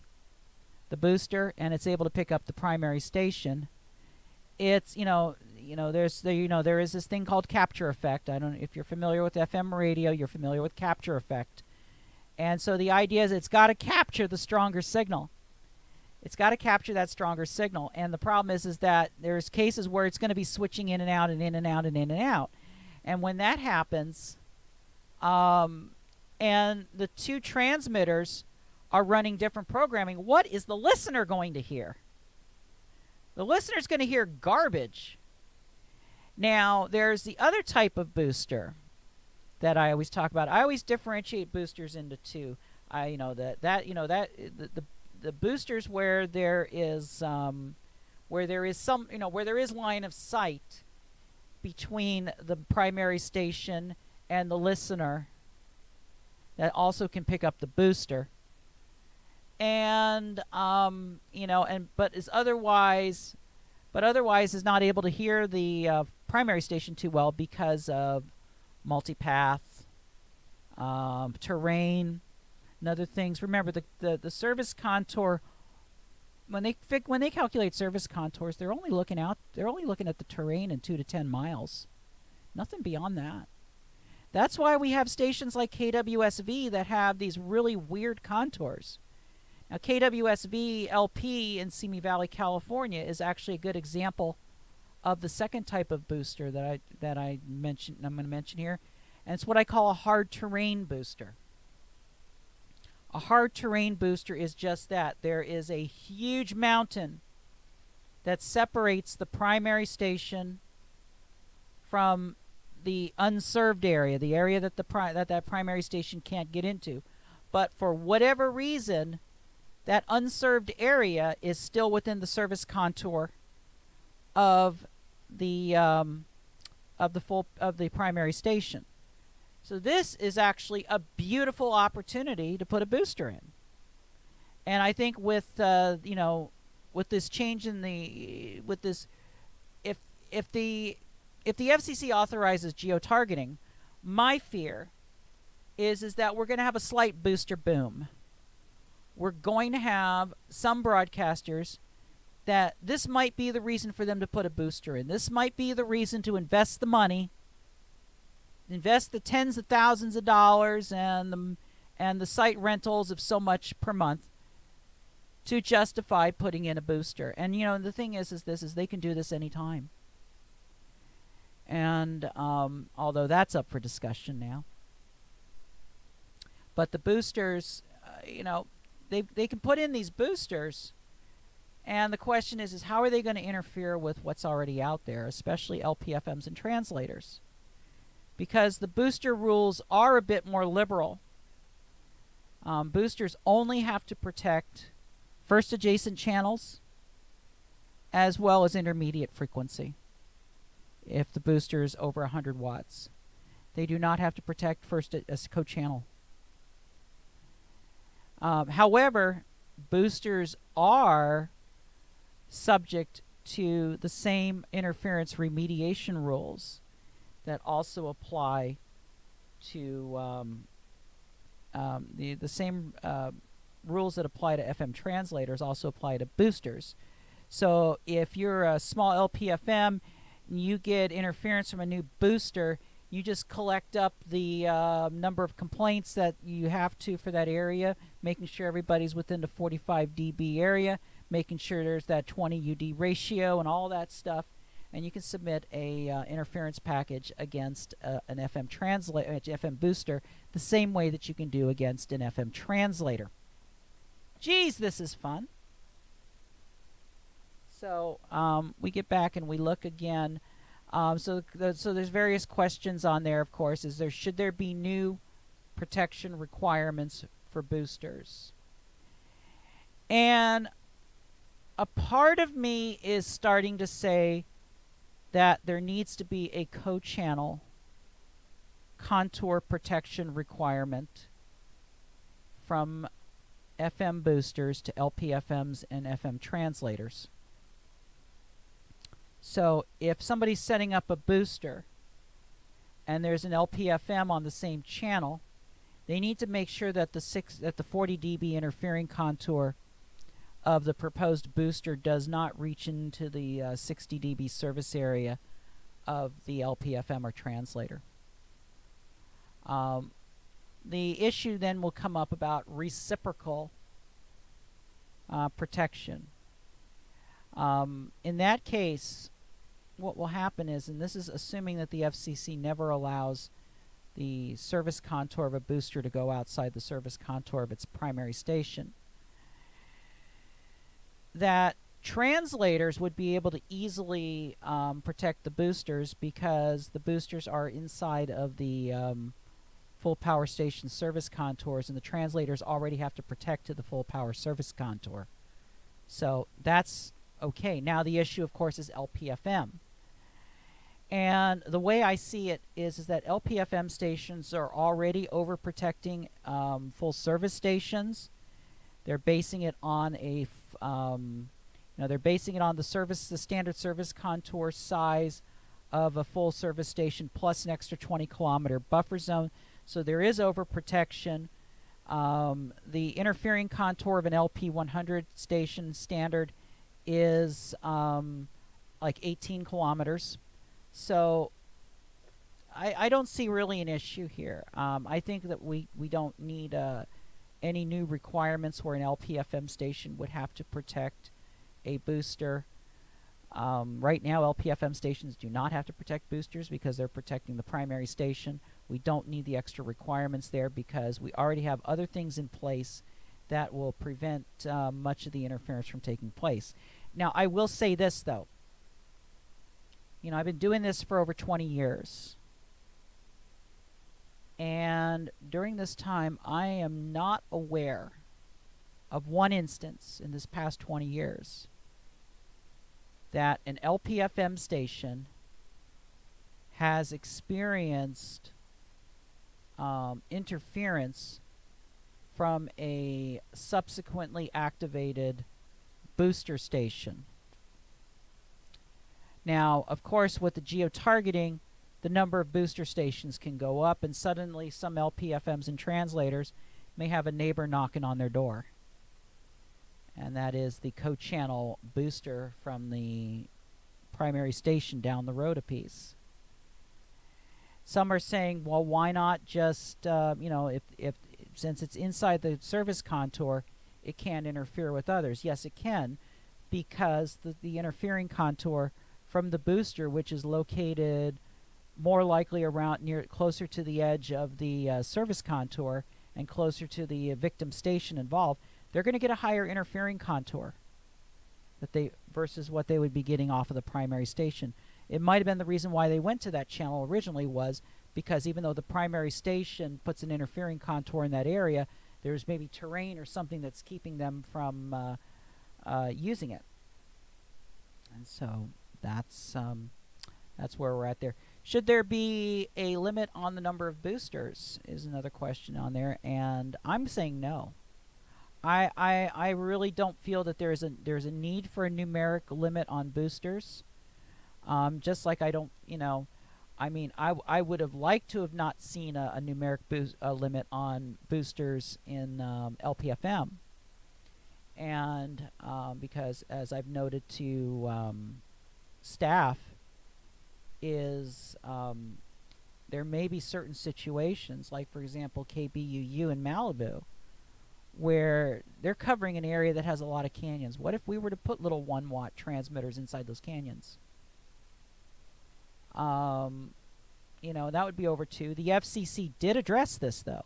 the booster and it's able to pick up the primary station, it's there is this thing called capture effect. I don't know if you're familiar with FM radio, you're familiar with capture effect. And so the idea is it's got to capture the stronger signal. It's got to capture that stronger signal. And the problem is that there's cases where it's going to be switching in and out and in and out and in and out. And when that happens, and the two transmitters are running different programming, what is the listener going to hear? The listener's going to hear garbage. Now, there's the other type of booster that I always talk about. I always differentiate boosters into two. The boosters where there is line of sight between the primary station and the listener that also can pick up the booster, and but otherwise is not able to hear the primary station too well because of multipath, terrain, and other things. Remember, the service contour, when they calculate service contours, they're only looking at the terrain in 2 to 10 miles, nothing beyond that. That's why we have stations like KWSV that have these really weird contours. Now, KWSV LP in Simi Valley, California, is actually a good example of the second type of booster that I mentioned. I'm going to mention here, and it's what I call a hard terrain booster. A hard terrain booster is just that. There is a huge mountain that separates the primary station from the unserved area, the area that that primary station can't get into. But for whatever reason, that unserved area is still within the service contour of the primary station. So this is actually a beautiful opportunity to put a booster in. And I think with this change in if the FCC authorizes geotargeting, my fear is that we're going to have a slight booster boom. We're going to have some broadcasters that this might be the reason for them to put a booster in. This might be the reason to invest the money, invest the tens of thousands of dollars and the site rentals of so much per month to justify putting in a booster. And the thing is they can do this anytime. And although that's up for discussion now, but the boosters, they can put in these boosters, and the question is how are they going to interfere with what's already out there, especially LPFMs and translators? Because the booster rules are a bit more liberal. Boosters only have to protect first adjacent channels as well as intermediate frequency if the booster is over 100 watts. They do not have to protect first as co-channel. However, boosters are subject to the same interference remediation rules that also apply to the same rules that apply to FM translators also apply to boosters. So if you're a small LPFM and you get interference from a new booster, you just collect up the number of complaints that you have to for that area, making sure everybody's within the 45 dB area, making sure there's that 20 UD ratio and all that stuff, and you can submit a interference package against an FM booster the same way that you can do against an FM translator. Geez, this is fun. So we get back and we look again. So there's various questions on there, of course. Should there be new protection requirements for boosters? And a part of me is starting to say that there needs to be a co-channel contour protection requirement from FM boosters to LPFMs and FM translators. So if somebody's setting up a booster and there's an LPFM on the same channel, they need to make sure that the 40 dB interfering contour of the proposed booster does not reach into the 60 dB service area of the LPFM or translator. The issue then will come up about reciprocal protection. In that case, what will happen is, and this is assuming that the FCC never allows the service contour of a booster to go outside the service contour of its primary station, that translators would be able to easily protect the boosters because the boosters are inside of the full power station service contours, and the translators already have to protect to the full power service contour. So that's okay. Now the issue, of course, is LPFM. And the way I see it is that LPFM stations are already overprotecting full service stations. They're basing it on they're basing it on the standard service contour size of a full service station plus an extra 20-kilometer buffer zone. So there is overprotection. The interfering contour of an LP100 station standard is like 18 kilometers. So I don't see really an issue here. I think that we don't need any new requirements where an LPFM station would have to protect a booster. Right now, LPFM stations do not have to protect boosters because they're protecting the primary station. We don't need the extra requirements there because we already have other things in place that will prevent much of the interference from taking place. Now, I will say this, though. I've been doing this for over 20 years. And during this time, I am not aware of one instance in this past 20 years that an LPFM station has experienced interference from a subsequently activated booster station. Now, of course, with the geo-targeting, the number of booster stations can go up, and suddenly some LPFMs and translators may have a neighbor knocking on their door. And that is the co-channel booster from the primary station down the road a piece. Some are saying, well, why not just, if since it's inside the service contour, it can't interfere with others. Yes, it can, because the interfering contour from the booster, which is located more likely closer to the edge of the service contour and closer to the victim station involved, they're going to get a higher interfering contour versus what they would be getting off of the primary station. It might have been the reason why they went to that channel originally was because even though the primary station puts an interfering contour in that area, there's maybe terrain or something that's keeping them from using it. And so that's where we're at there. Should there be a limit on the number of boosters is another question on there, and I'm saying no. I really don't feel that there's a need for a numeric limit on boosters. Just like I don't, I would have liked to have not seen a numeric limit on boosters in LPFM. And because, as I've noted to staff, is there may be certain situations, like for example KBUU in Malibu, where they're covering an area that has a lot of canyons. What if we were to put little 1-watt transmitters inside those canyons? You know, that would be over too. The FCC did address this though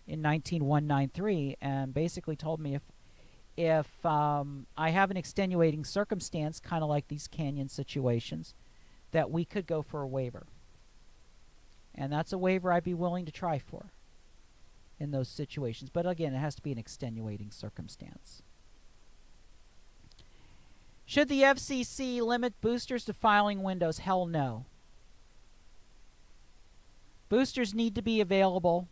in 19193 and basically told me if I have an extenuating circumstance, kind of like these canyon situations, that we could go for a waiver. And that's a waiver I'd be willing to try for in those situations. But again, it has to be an extenuating circumstance. Should the FCC limit boosters to filing windows? Hell no. Boosters need to be available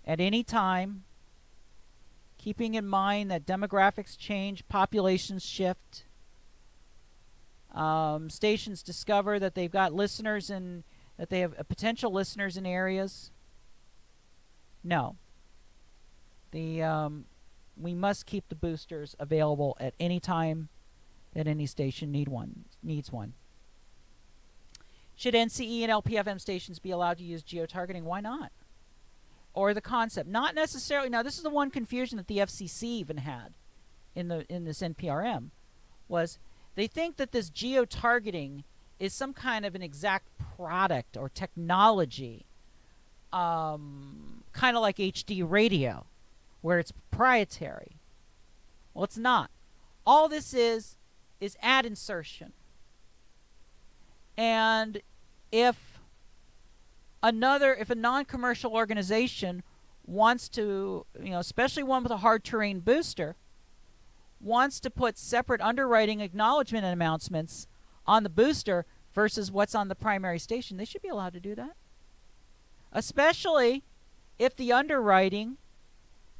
at any time, keeping in mind that demographics change, populations shift. Stations discover that they've got listeners and that they have potential listeners in areas. No. We must keep the boosters available at any time that any station needs one. Should NCE and LPFM stations be allowed to use geotargeting? Why not? Or the concept, not necessarily. Now, this is the one confusion that the FCC even had in this NPRM, was they think that this geotargeting is some kind of an exact product or technology, kind of like HD radio, where it's proprietary. Well, it's not. All this is ad insertion. And if a non-commercial organization wants to, especially one with a hard terrain booster, wants to put separate underwriting acknowledgement announcements on the booster versus what's on the primary station, they should be allowed to do that. Especially if the underwriting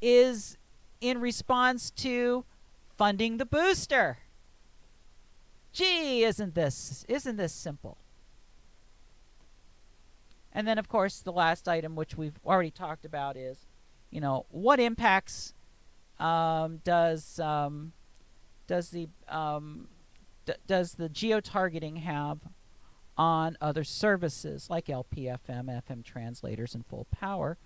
is in response to funding the booster. Gee, isn't this simple? And then, of course, the last item, which we've already talked about, is, what impacts does the geotargeting have on other services like LPFM, FM translators, and full power?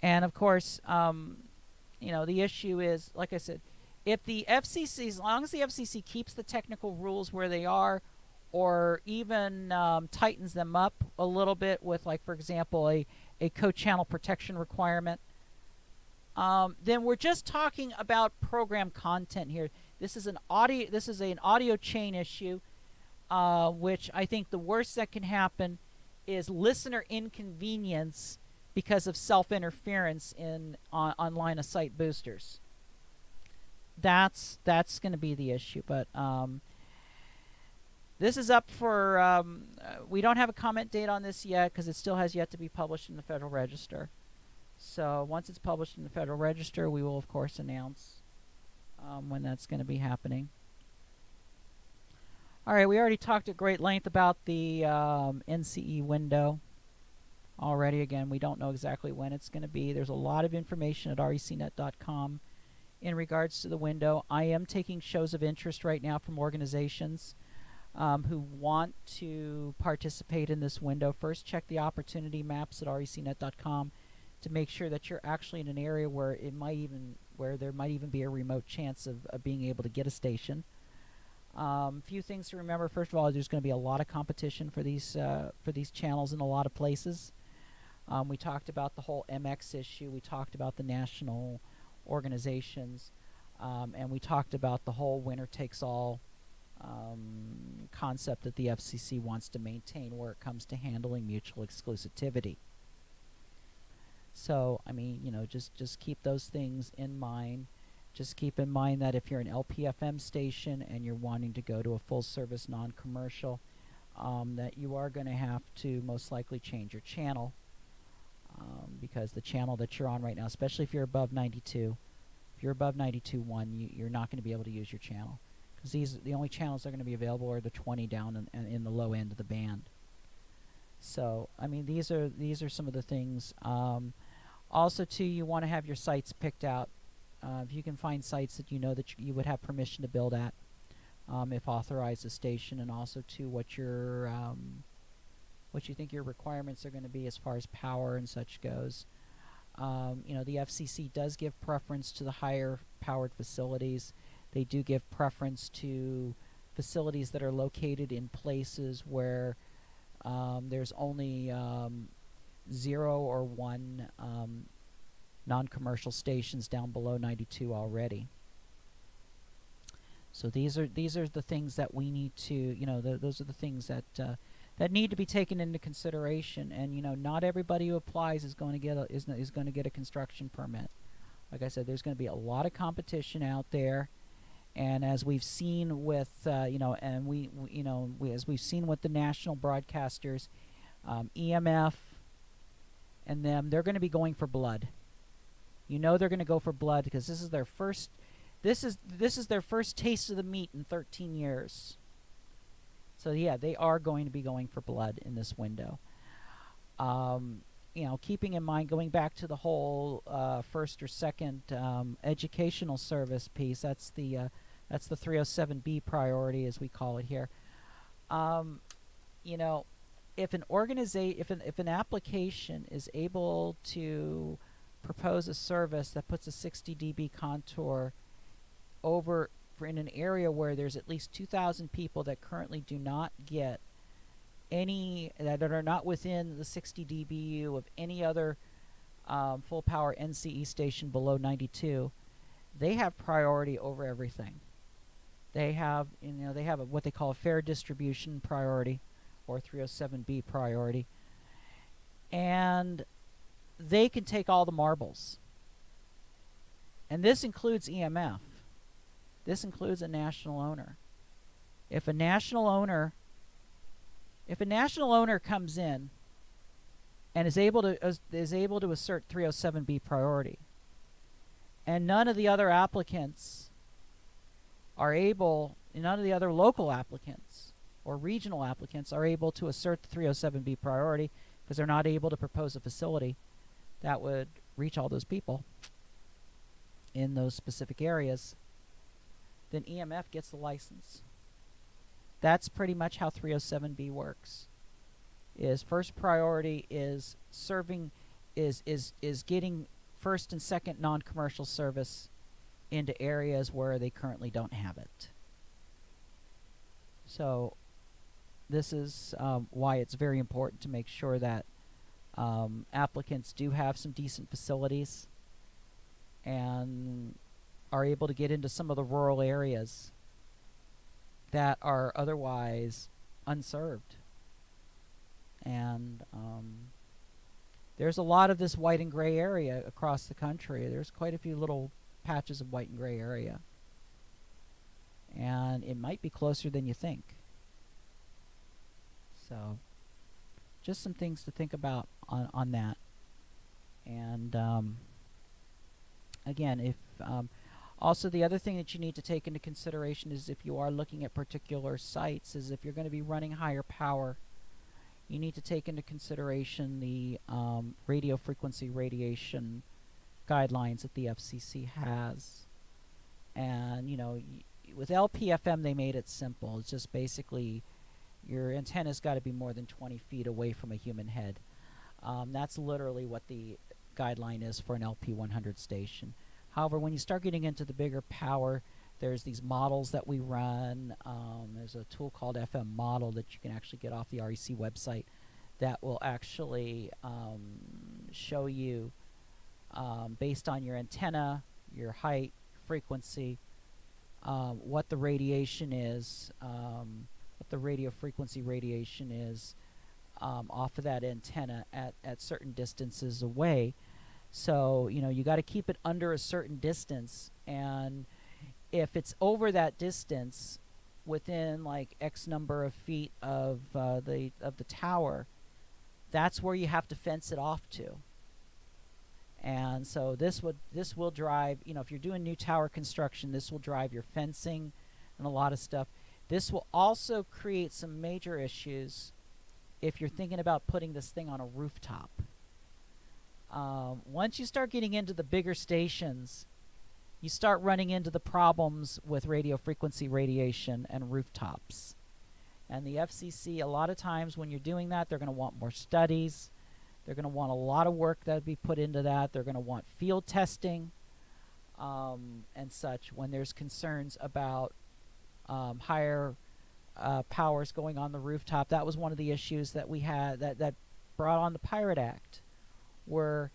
And of course, the issue is, like I said, if the FCC, as long as the FCC keeps the technical rules where they are, or even tightens them up a little bit with, like, for example, a co-channel protection requirement, then we're just talking about program content here. This is an audio chain issue, which I think the worst that can happen is listener inconvenience because of self-interference on line of sight boosters. That's going to be the issue. But this is up for, we don't have a comment date on this yet because it still has yet to be published in the Federal Register. So once it's published in the Federal Register, we will, of course, announce when that's going to be happening. All right, we already talked at great length about the NCE window already. Again, we don't know exactly when it's going to be. There's a lot of information at recnet.com in regards to the window. I am taking shows of interest right now from organizations who want to participate in this window. First, check the opportunity maps at recnet.com to make sure that you're actually in an area where there might even be a remote chance of being able to get a station. Few things to remember. First of all, there's going to be a lot of competition for these channels in a lot of places. We talked about the whole MX issue. We talked about the national organizations, and we talked about the whole winner-takes-all concept that the FCC wants to maintain where it comes to handling mutual exclusivity. So, I mean, just keep those things in mind. Just keep in mind that if you're an LPFM station and you're wanting to go to a full-service non-commercial, that you are going to have to most likely change your channel, because the channel that you're on right now, especially if you're above 92, if you're above 92.1, you're not going to be able to use your channel, because the only channels that are going to be available are the 20 down and in the low end of the band. So, I mean, these are some of the things. Also, too, you want to have your sites picked out if you can find sites that you know that you would have permission to build at, if authorized a station, and also to what you think your requirements are going to be as far as power and such goes. The FCC does give preference to the higher powered facilities. They do give preference to facilities that are located in places where there's only 0 or 1 non-commercial stations down below 92 already. So these are the things that we need to, those are the things that that need to be taken into consideration. And not everybody who applies is going to get is going to get a construction permit. Like I said, there's going to be a lot of competition out there, and as we've seen with as we've seen with the national broadcasters, EMF and them, they're going to be going for blood. They're going to go for blood because this is their first. This is their first taste of the meat in 13 years. So yeah, they are going to be going for blood in this window. Keeping in mind, going back to the whole first or second educational service piece, that's the 307B priority, as we call it here. If an application is able to propose a service that puts a 60 dB contour over in an area where there's at least 2,000 people that currently do not get any, that are not within the 60 dBu of any other full power NCE station below 92, they have priority over everything. They have what they call a fair distribution priority, or 307B priority, and they can take all the marbles. And this includes EMF. This includes a national owner. If a national owner comes in and is able to assert 307B priority, and none of the other applicants are able, none of the other local applicants or regional applicants are able to assert the 307B priority because they're not able to propose a facility that would reach all those people in those specific areas, then EMF gets the license. That's pretty much how 307B works. Is first priority is serving, is getting first and second non-commercial service into areas where they currently don't have it. So this is why it's very important to make sure that applicants do have some decent facilities and are able to get into some of the rural areas that are otherwise unserved. And there's a lot of this white and gray area across the country. There's quite a few little patches of white and gray area. And it might be closer than you think. So just some things to think about on that. And again, if also, the other thing that you need to take into consideration is if you are looking at particular sites, is if you're going to be running higher power, you need to take into consideration the radio frequency radiation guidelines that the FCC has. And, with LPFM, they made it simple. It's just basically your antenna's got to be more than 20 feet away from a human head. That's literally what the guideline is for an LP100 station. However, when you start getting into the bigger power, there's these models that we run. There's a tool called FM Model that you can actually get off the REC website that will actually show you, based on your antenna, your height, frequency, what the radiation is, what the radio frequency radiation is off of that antenna at certain distances away. So, you got to keep it under a certain distance, and if it's over that distance, within like X number of feet of the tower, that's where you have to fence it off to. And so this will drive, if you're doing new tower construction, this will drive your fencing and a lot of stuff. This will also create some major issues if you're thinking about putting this thing on a rooftop. Once you start getting into the bigger stations, you start running into the problems with radio frequency radiation and rooftops. And the FCC, a lot of times when you're doing that, they're going to want more studies. They're going to want a lot of work that be put into that. They're going to want field testing and such when there's concerns about higher powers going on the rooftop. That was one of the issues that we had that brought on the Pirate Act, were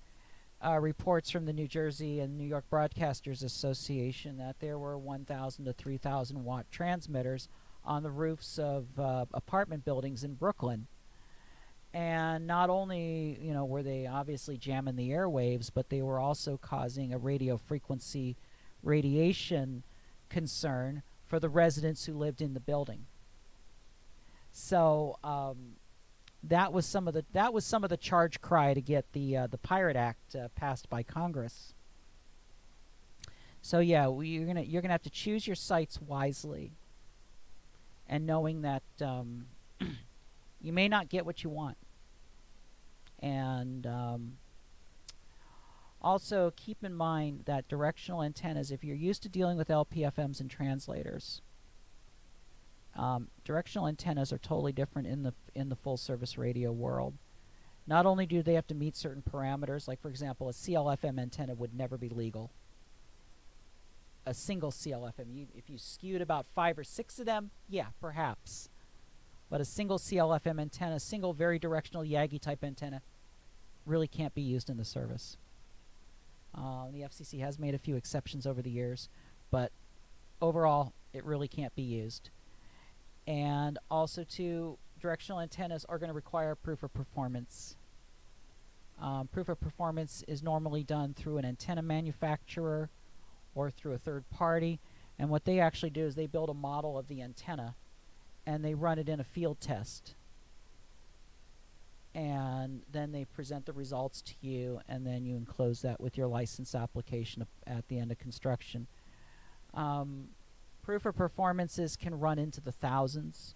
reports from the New Jersey and New York Broadcasters Association that there were 1,000 to 3,000 watt transmitters on the roofs of apartment buildings in Brooklyn. And not only, were they obviously jamming the airwaves, but they were also causing a radio frequency radiation concern for the residents who lived in the building. So that was some of the charge cry to get the Pirate Act passed by Congress. So yeah, you're gonna have to choose your sites wisely, and knowing that you may not get what you want. And also keep in mind that directional antennas, if you're used to dealing with LPFMs and translators, directional antennas are totally different in the full service radio world. Not only do they have to meet certain parameters, like for example, a CLFM antenna would never be legal. A single CLFM, if you skewed about 5 or 6 of them, yeah, perhaps. But a single CLFM antenna, single very directional Yagi type antenna, really can't be used in the service. The FCC has made a few exceptions over the years, but overall, it really can't be used. And also, too, directional antennas are going to require proof of performance. Proof of performance is normally done through an antenna manufacturer or through a third party. And what they actually do is they build a model of the antenna and they run it in a field test. And then they present the results to you, and then you enclose that with your license application at the end of construction. Proof of performances can run into the thousands.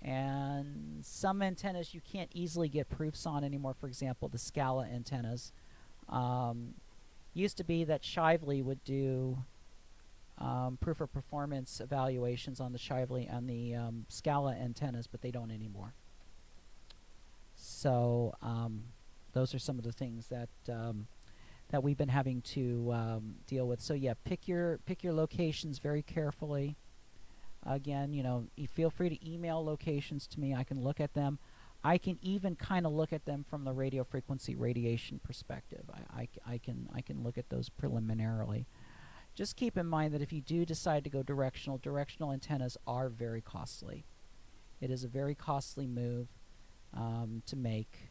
And some antennas you can't easily get proofs on anymore. For example, the Scala antennas. Used to be that Shively would do proof of performance evaluations on the Shively and the Scala antennas, but they don't anymore. So those are some of the things that that we've been having to deal with. So yeah, pick your locations very carefully. Again, you feel free to email locations to me. I can look at them. I can even kind of look at them from the radio frequency radiation perspective. I can look at those preliminarily. Just keep in mind that if you do decide to go directional antennas are very costly. It is a very costly move to make,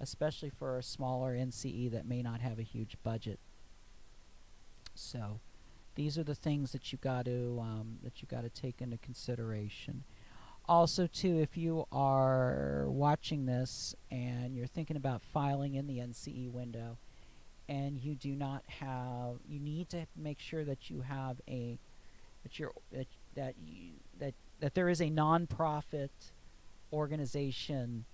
especially for a smaller NCE that may not have a huge budget. So these are the things that you got to take into consideration. Also, too, if you are watching this and you're thinking about filing in the NCE window, and you do not have, you need to make sure that you have that there is a nonprofit organization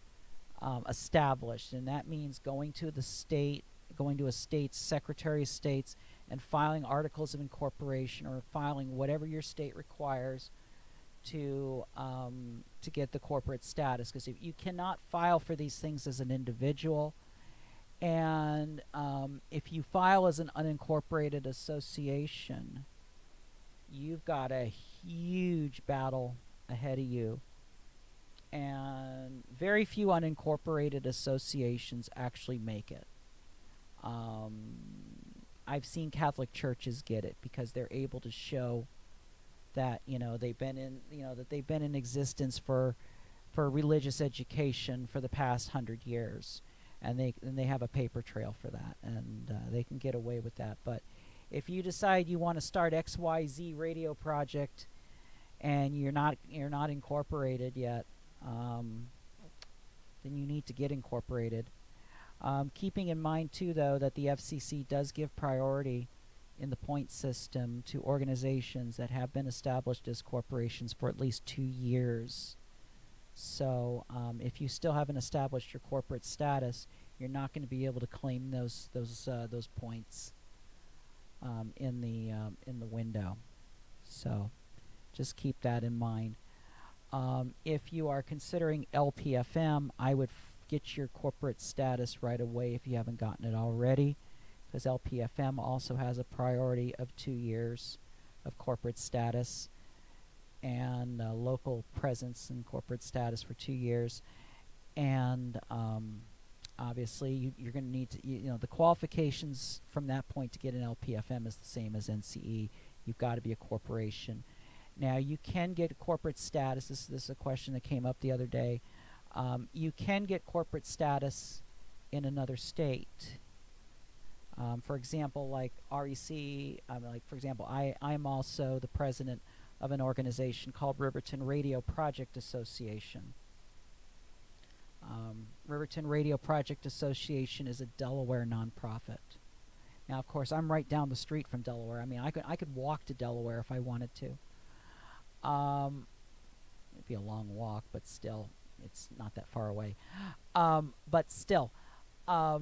established, and that means going to a state's Secretary of States and filing articles of incorporation or filing whatever your state requires to get the corporate status. Because if you cannot file for these things as an individual, and if you file as an unincorporated association, you've got a huge battle ahead of you. And very few unincorporated associations actually make it. I've seen Catholic churches get it because they're able to show that they've been in existence for religious education for the past 100 years, and they have a paper trail for that, and they can get away with that. But if you decide you want to start XYZ radio project and you're not incorporated yet, then you need to get incorporated. Keeping in mind too, though, that the FCC does give priority in the point system to organizations that have been established as corporations for at least 2 years. So if you still haven't established your corporate status, you're not going to be able to claim those points. in the window. So just keep that in mind. If you are considering LPFM, I would get your corporate status right away if you haven't gotten it already, because LPFM also has a priority of 2 years of corporate status and local presence and corporate status for 2 years. And obviously you're going to need to, you know, the qualifications from that point to get an LPFM is the same as NCE. You've got to be a corporation. Now you can get corporate status. This is a question that came up the other day. You can get corporate status in another state. For example, like REC, like for example, I'm also the president of an organization called Riverton Radio Project Association. Riverton Radio Project Association is a Delaware nonprofit. Now, of course, I'm right down the street from Delaware. I mean, I could walk to Delaware if I wanted to. It'd be a long walk, but still, it's not that far away. But still, I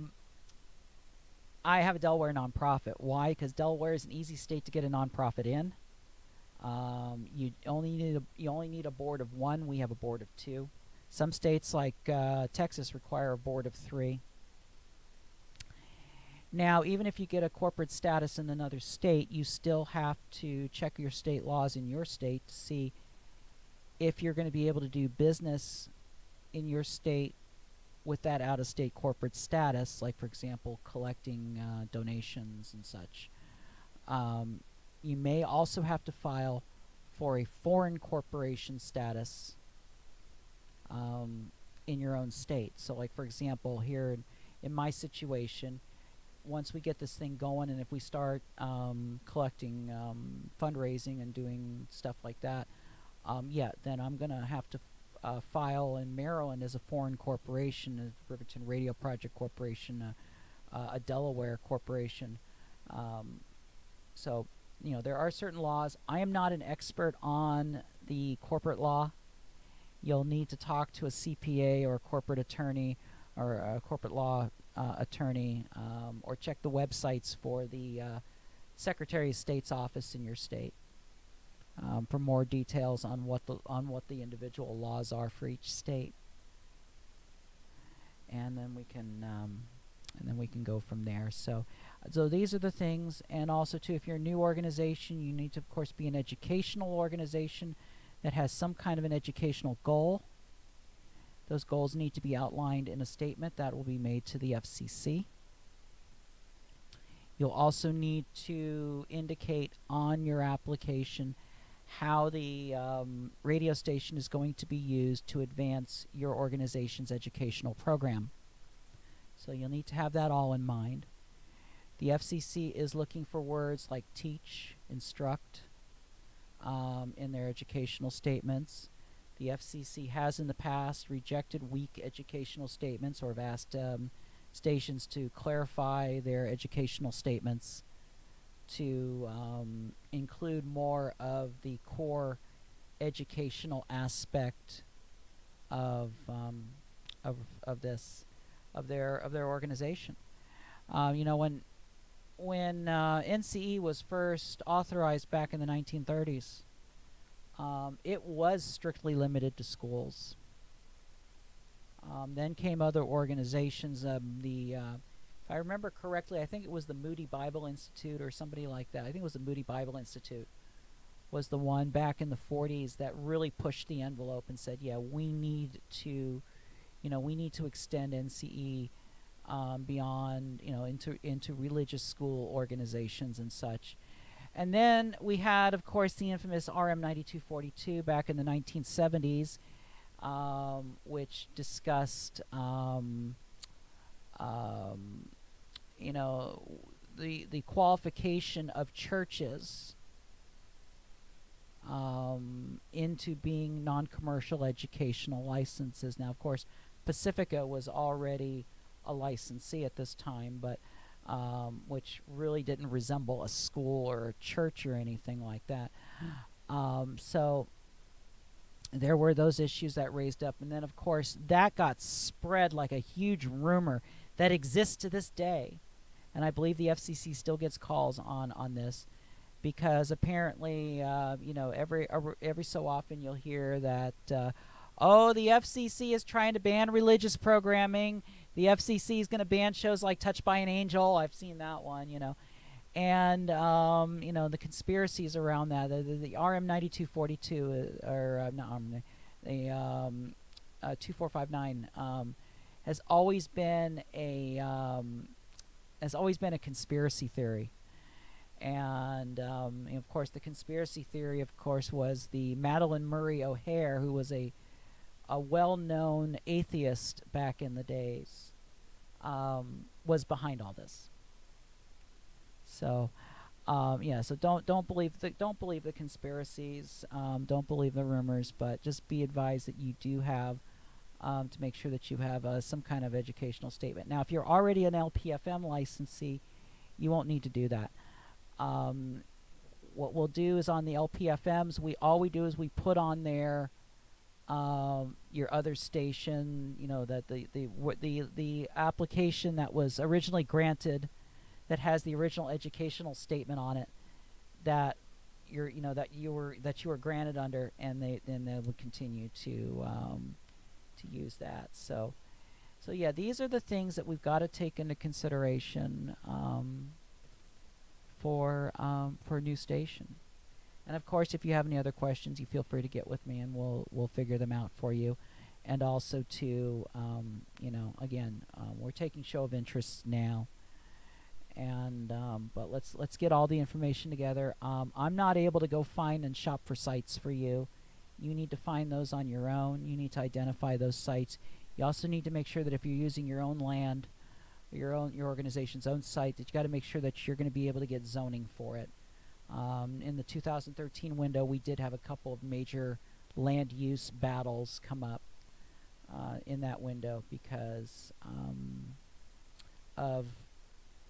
have a Delaware nonprofit. Why? Because Delaware is an easy state to get a nonprofit in. You only need a board of 1. We have a board of 2. Some states like Texas require a board of 3. Now, even if you get a corporate status in another state, you still have to check your state laws in your state to see if you're going to be able to do business in your state with that out-of-state corporate status, like, for example, collecting donations and such. You may also have to file for a foreign corporation status in your own state. So, like, for example, here in my situation, once we get this thing going and if we start collecting fundraising and doing stuff like that, yeah, then I'm going to have to file in Maryland as a foreign corporation, a Riverton Radio Project Corporation, a Delaware corporation. So, you know, there are certain laws. I am not an expert on the corporate law. You'll need to talk to a CPA or a corporate attorney or a corporate law attorney, or check the websites for the Secretary of State's office in your state for more details on what the individual laws are for each state. And then we can go from there. So these are the things. And also too, if you're a new organization, you need to of course be an educational organization that has some kind of an educational goal. Those goals need to be outlined in a statement that will be made to the FCC. You'll also need to indicate on your application how the radio station is going to be used to advance your organization's educational program. So you'll need to have that all in mind. The FCC is looking for words like teach, instruct in their educational statements. The FCC has in the past rejected weak educational statements or have asked stations to clarify their educational statements to include more of the core educational aspect of their organization. You know, when NCE was first authorized back in the 1930s, it was strictly limited to schools. Then came other organizations. If I remember correctly, I think it was the Moody Bible Institute or somebody like that. I think it was the Moody Bible Institute was the one back in the 40s that really pushed the envelope and said, yeah, we need to extend NCE beyond, into religious school organizations and such. And then we had, of course, the infamous RM 9242 back in the 1970s, which discussed, the qualification of churches into being non-commercial educational licenses. Now, of course, Pacifica was already a licensee at this time, but which really didn't resemble a school or a church or anything like that. So there were those issues that raised up, and then of course that got spread like a huge rumor that exists to this day, and I believe the FCC still gets calls on this, because apparently, every so often you'll hear that, oh, the FCC is trying to ban religious programming. The FCC is going to ban shows like Touched by an Angel. I've seen that one. And the conspiracies around that. The RM 9242 or not RM, the 2459 has always been a conspiracy theory. And of course, the conspiracy theory, of course, was the Madalyn Murray O'Hair, who was a well-known atheist back in the days, was behind all this. So, so don't believe the conspiracies, don't believe the rumors, but just be advised that you do have to make sure that you have some kind of educational statement. Now, if you're already an LPFM licensee, you won't need to do that. What we'll do is on the LPFMs, all we do is we put on there your other station, that the application that was originally granted, that has the original educational statement on it, that you were granted under, and they will continue to use that. So yeah, these are the things that we've got to take into consideration for a new station. And of course, if you have any other questions, you feel free to get with me, and we'll figure them out for you. And also to again, we're taking show of interest now, and but let's get all the information together. I'm not able to go find and shop for sites for you. You need to find those on your own. You need to identify those sites. You also need to make sure that if you're using your own land, your organization's own site, that you got to make sure that you're going to be able to get zoning for it. In the 2013 window, we did have a couple of major land use battles come up in that window because of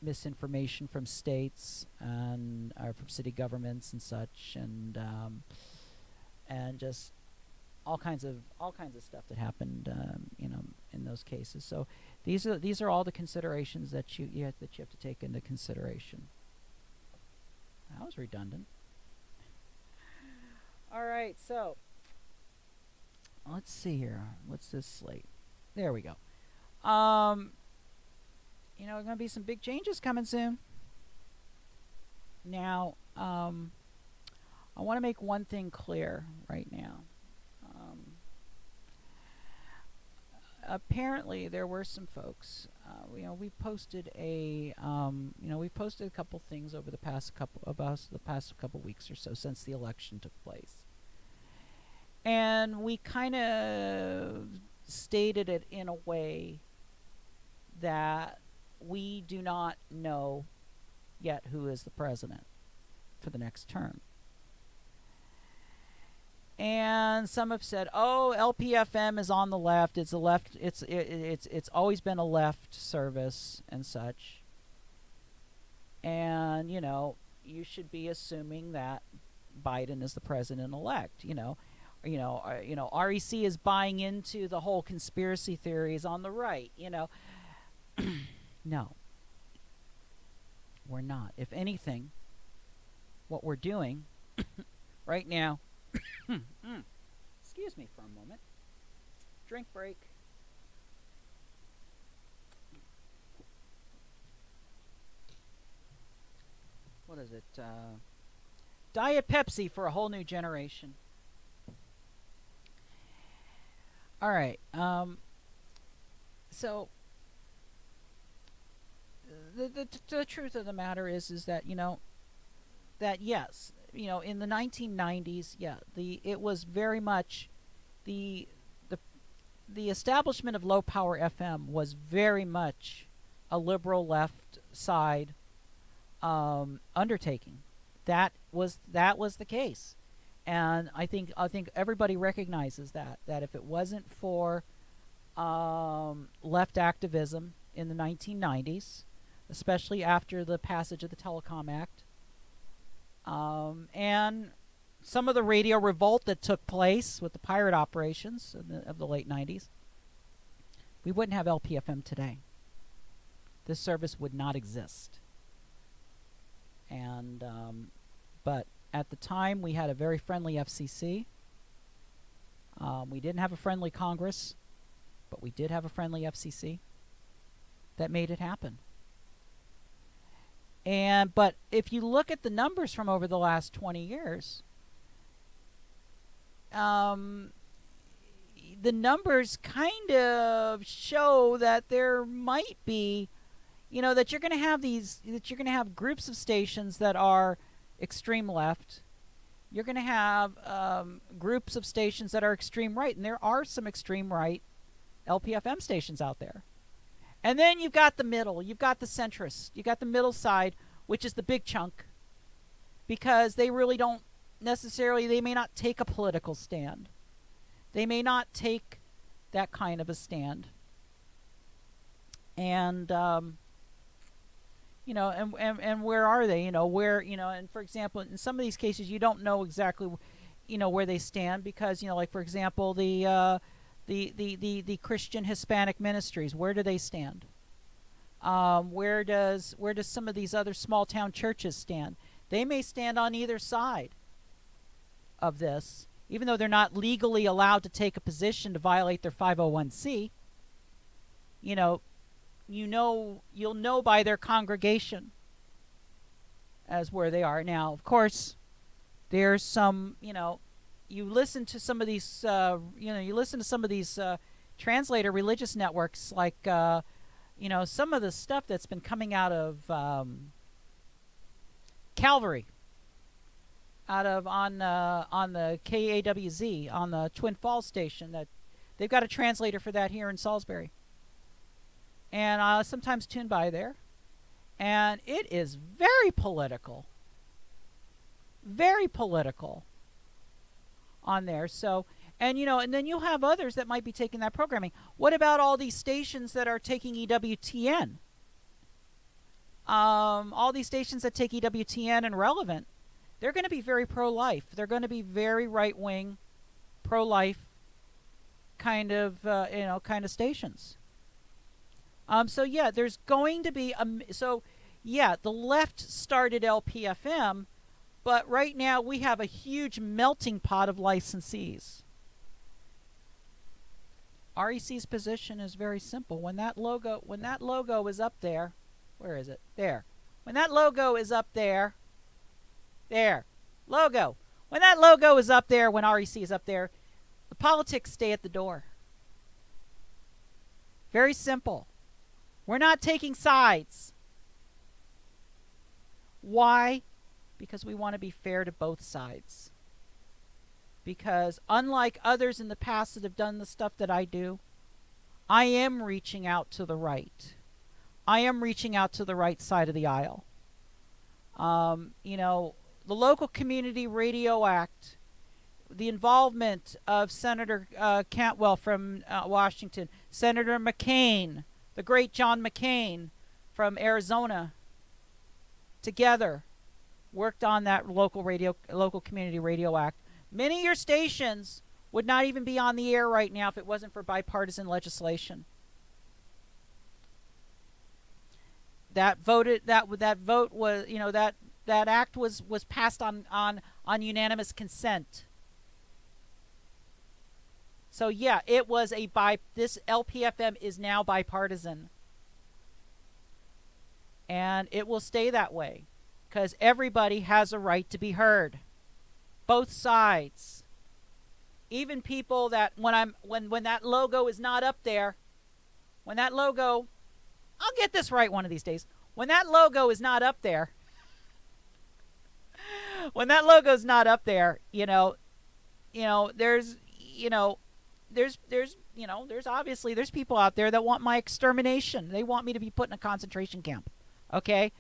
misinformation from states and from city governments and such, and just all kinds of stuff that happened, in those cases. So these are all the considerations that you have to take into consideration. That was redundant. All right, so let's see here. What's this slate? There we go. There are going to be some big changes coming soon. Now, I want to make one thing clear right now. Apparently, there were some folks. We posted a couple things over the past couple weeks or so since the election took place, and we kind of stated it in a way that we do not know yet who is the president for the next term. And some have said, "Oh, LPFM is on the left. It's a left. It's always been a left service and such." And you should be assuming that Biden is the president-elect. REC is buying into the whole conspiracy theories on the right. No, we're not. If anything, what we're doing right now. Excuse me for a moment. Drink break. What is it? Diet Pepsi for a whole new generation. All right. So the truth of the matter is that that yes. In the 1990s, it was very much the establishment of low power FM was very much a liberal left side undertaking. That was the case, and I think everybody recognizes that if it wasn't for left activism in the 1990s, especially after the passage of the Telecom Act. And some of the radio revolt that took place with the pirate operations of the late 90s, we wouldn't have LPFM today. this service would not exist. And but at the time, we had a very friendly FCC. We didn't have a friendly Congress, but we did have a friendly FCC that made it happen. But if you look at the numbers from over the last 20 years, the numbers kind of show that there might be, that you're going to have groups of stations that are extreme left. You're going to have groups of stations that are extreme right, and there are some extreme right LPFM stations out there. And then you've got the middle. You've got the centrists. You've got the middle side, which is the big chunk, because they really don't necessarily, they may not take a political stand. They may not take that kind of a stand. And, and where are they? And for example, in some of these cases, you don't know exactly, where they stand because, like for example, the Christian Hispanic ministries, where do they stand? Where does some of these other small town churches stand? They may stand on either side of this, even though they're not legally allowed to take a position to violate their 501c. You'll know by their congregation as where they are. Now, of course, there's some, you listen to some of these, translator religious networks, like, some of the stuff that's been coming out of Calvary, on the KAWZ, on the Twin Falls station. That they've got a translator for that here in Salisbury, and I sometimes tune by there, and it is very political on there. So, and then you'll have others that might be taking that programming. What about all these stations that are taking EWTN? All these stations that take EWTN and Relevant, they're going to be very pro-life. They're going to be very right-wing, pro-life kind of stations. So yeah, there's going to be the left started LPFM, but right now we have a huge melting pot of licensees. REC's position is very simple. When that logo is up there, where is it? There. When that logo is up there, logo. When that logo is up there, when REC is up there, the politics stay at the door. Very simple. We're not taking sides. Why? Because we want to be fair to both sides. Because unlike others in the past that have done the stuff that I do, I am reaching out to the right. I am reaching out to the right side of the aisle. The Local Community Radio Act, the involvement of Senator Cantwell from Washington, Senator McCain, the great John McCain from Arizona, together worked on that Local Community Radio Act. Many of your stations would not even be on the air right now if it wasn't for bipartisan legislation. That vote was, that act was passed on unanimous consent. So yeah, it was this LPFM is now bipartisan. And it will stay that way because everybody has a right to be heard. Both sides. Even people that when that logo is not up there, when that logo, I'll get this right one of these days. When that logo is not up there, there's obviously there's people out there that want my extermination. They want me to be put in a concentration camp. Okay?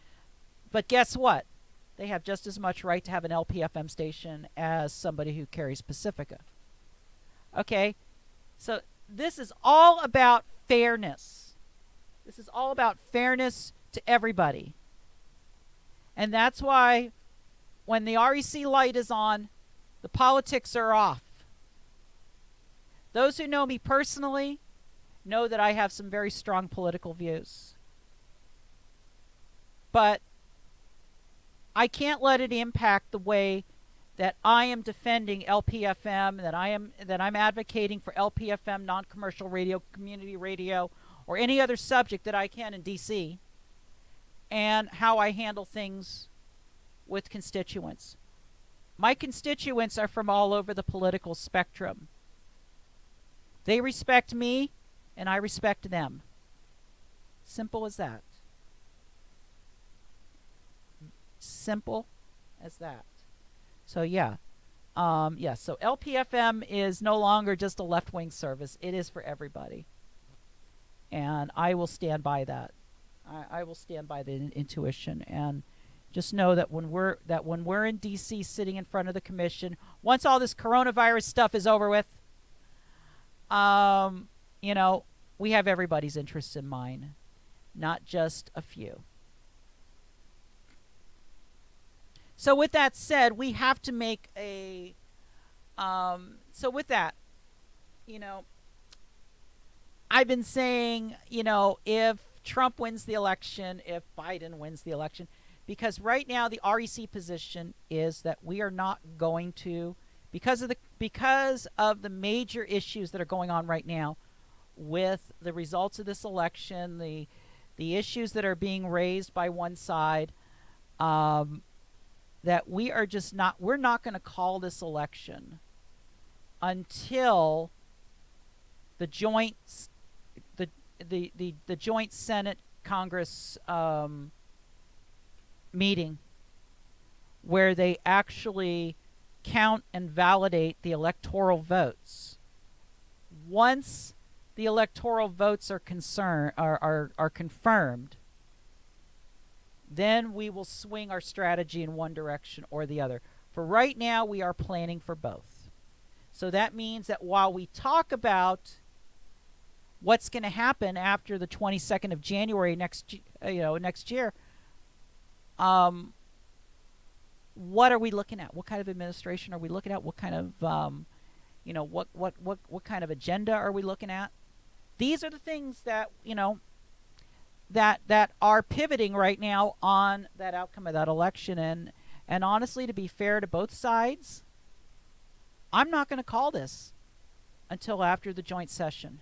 But guess what? They have just as much right to have an LPFM station as somebody who carries Pacifica. Okay? So this is all about fairness. This is all about fairness to everybody. And that's why when the REC light is on, the politics are off. Those who know me personally know that I have some very strong political views. But I can't let it impact the way that I am defending LPFM, that I'm advocating for LPFM, non-commercial radio, community radio, or any other subject that I can in DC, and how I handle things with constituents. My constituents are from all over the political spectrum. They respect me, and I respect them. Simple as that. Simple as that. So yeah. So LPFM is no longer just a left-wing service. It is for everybody. And I will stand by that. I will stand by the intuition, and just know that when we're in DC sitting in front of the commission, once all this coronavirus stuff is over with, you know, we have everybody's interests in mind, not just a few. So with that said, we have to make a so with that, you know, I've been saying, you know, if Trump wins the election, if Biden wins the election, because right now the REC position is that we are not going to, because of the major issues that are going on right now with the results of this election, the issues that are being raised by one side, that we're not going to call this election until the joint the joint Senate Congress meeting, where they actually count and validate the electoral votes. Once the electoral votes are confirmed, then we will swing our strategy in one direction or the other. For right now, we are planning for both. So that means that while we talk about what's going to happen after the 22nd of January next year, what are we looking at? What kind of administration are we looking at? What kind of what kind of agenda are we looking at? These are the things that that are pivoting right now on that outcome of that election. And honestly, to be fair to both sides, I'm not going to call this until after the joint session.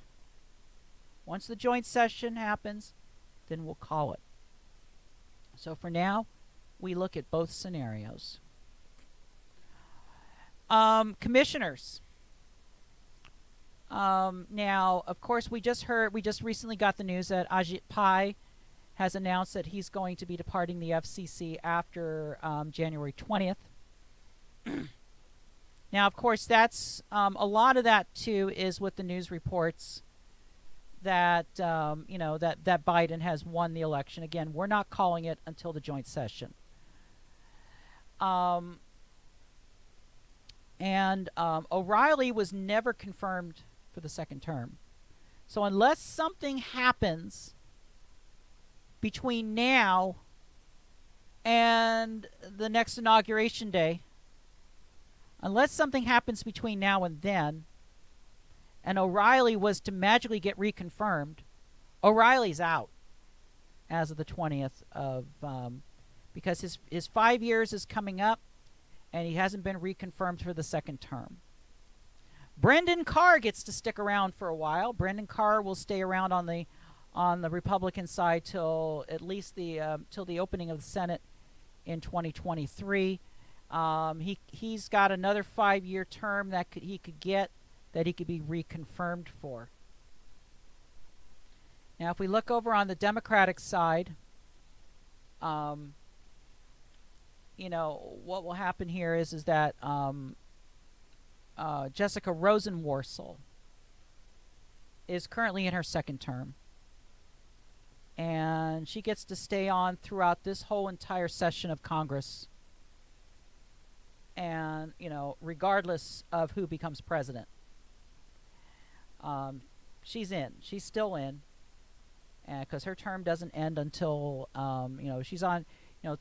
Once the joint session happens, then we'll call it. So for now, we look at both scenarios. Commissioners. Now, of course, we just recently got the news that Ajit Pai has announced that he's going to be departing the FCC after January 20th. Now, of course, that's a lot of that too is with the news reports that that Biden has won the election. Again, we're not calling it until the joint session. O'Reilly was never confirmed for the second term. So unless something happens between now and the next inauguration day, unless something happens between now and then, and O'Reilly was to magically get reconfirmed, O'Reilly's out as of the 20th of because his 5 years is coming up, and he hasn't been reconfirmed for the second term. Brendan Carr gets to stick around for a while. Brendan Carr will stay around on the Republican side till at least till the opening of the Senate in 2023. He's got another 5-year term that he could be reconfirmed for. Now, if we look over on the Democratic side, what will happen here is that Jessica Rosenworcel is currently in her second term, and she gets to stay on throughout this whole entire session of Congress, and regardless of who becomes president. She's still in, because her term doesn't end until she's on.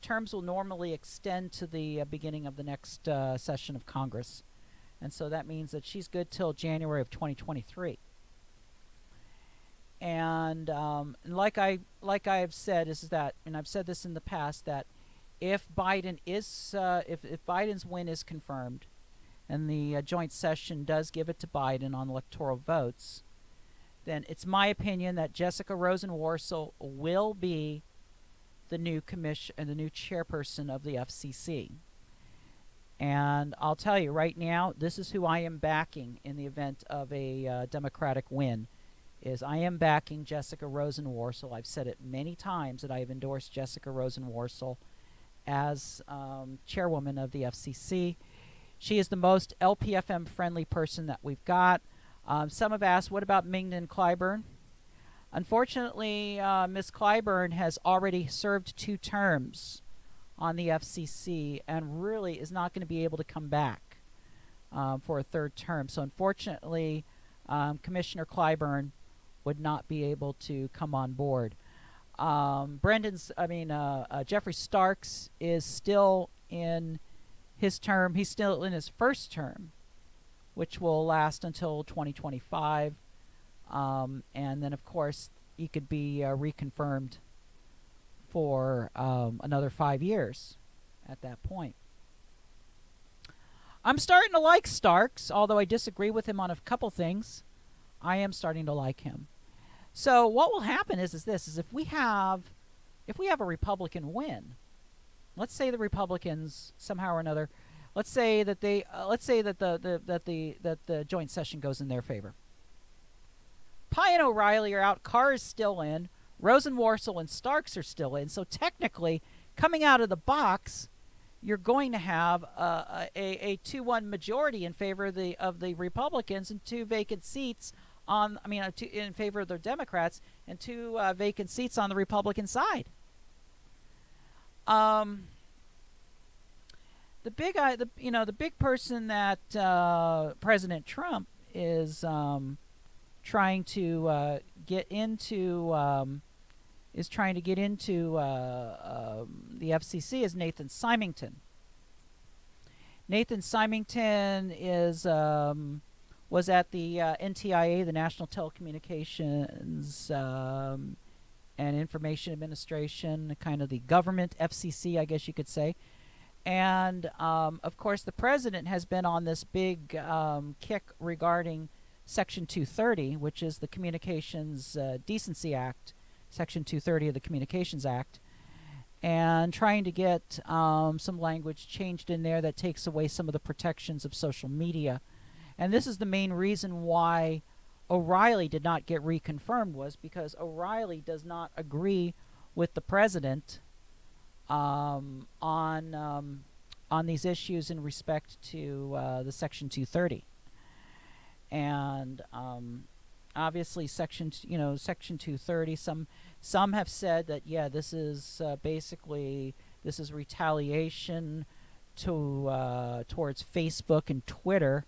Terms will normally extend to the beginning of the next session of Congress, and so that means that she's good till January of 2023. And like I've said is that, and I've said this in the past, that if Biden is if Biden's win is confirmed, and the joint session does give it to Biden on electoral votes, then it's my opinion that Jessica Rosenworcel will be the new commission and the new chairperson of the FCC. And I'll tell you right now, this is who I am backing in the event of a Democratic win. Is I am backing Jessica Rosenworcel. I've said it many times that I have endorsed Jessica Rosenworcel as chairwoman of the FCC. She is the most LPFM friendly person that we've got. Some have asked, what about Mignon Clyburn? Unfortunately, Ms. Clyburn has already served 2 terms on the FCC and really is not going to be able to come back for a 3rd term. So unfortunately, Commissioner Clyburn would not be able to come on board. Jeffrey Starks is still in his term. He's still in his 1st term, which will last until 2025. And then, of course, he could be reconfirmed for another 5 years at that point. I'm starting to like Starks, although I disagree with him on a couple things. I am starting to like him. So what will happen is if we have a Republican win, let's say the Republicans somehow or another, let's say that the joint session goes in their favor. Pai and O'Reilly are out. Carr is still in. Rosenworcel and Starks are still in. So technically, coming out of the box, you're going to have a 2-1 majority in favor of the Republicans and 2 vacant seats in favor of the Democrats and 2 vacant seats on the Republican side. The big person that President Trump is trying to get into the FCC is Nathan Symington. Nathan Symington was at the NTIA, the National Telecommunications and Information Administration, kind of the government FCC, I guess you could say. And of course, the president has been on this big kick regarding Section 230, which is the Communications Decency Act, Section 230 of the Communications Act, and trying to get some language changed in there that takes away some of the protections of social media. And this is the main reason why O'Reilly did not get reconfirmed, was because O'Reilly does not agree with the president on these issues in respect to the Section 230. And obviously Section 230, some have said that, yeah, this is retaliation towards Facebook and Twitter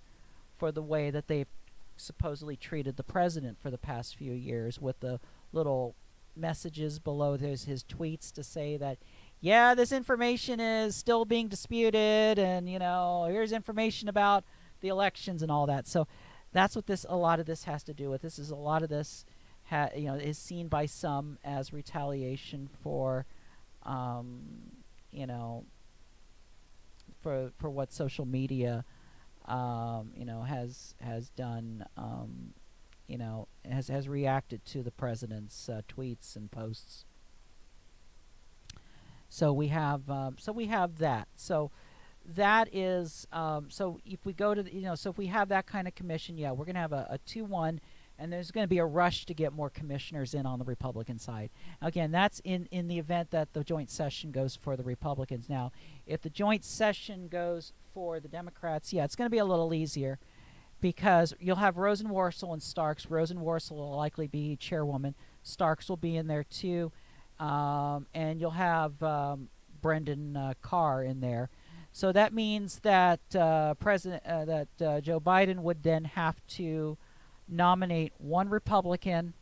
for the way that they've supposedly treated the president for the past few years, with the little messages below his tweets to say that, yeah, this information is still being disputed, and here's information about the elections and all that. So that's what a lot of this has to do with. A lot of this is seen by some as retaliation for for what social media has done, has reacted to the president's tweets and posts. So we have that. So that is so if we go to so if we have that kind of commission, yeah, we're going to have a 2-1, and there's going to be a rush to get more commissioners in on the Republican side. Again, that's in the event that the joint session goes for the Republicans. Now, if the joint session goes for the Democrats, yeah, it's going to be a little easier, because you'll have Rosenworcel and Starks. Rosenworcel will likely be chairwoman. Starks will be in there too, and you'll have Brendan Carr in there. So that means that Joe Biden would then have to nominate 1 Republican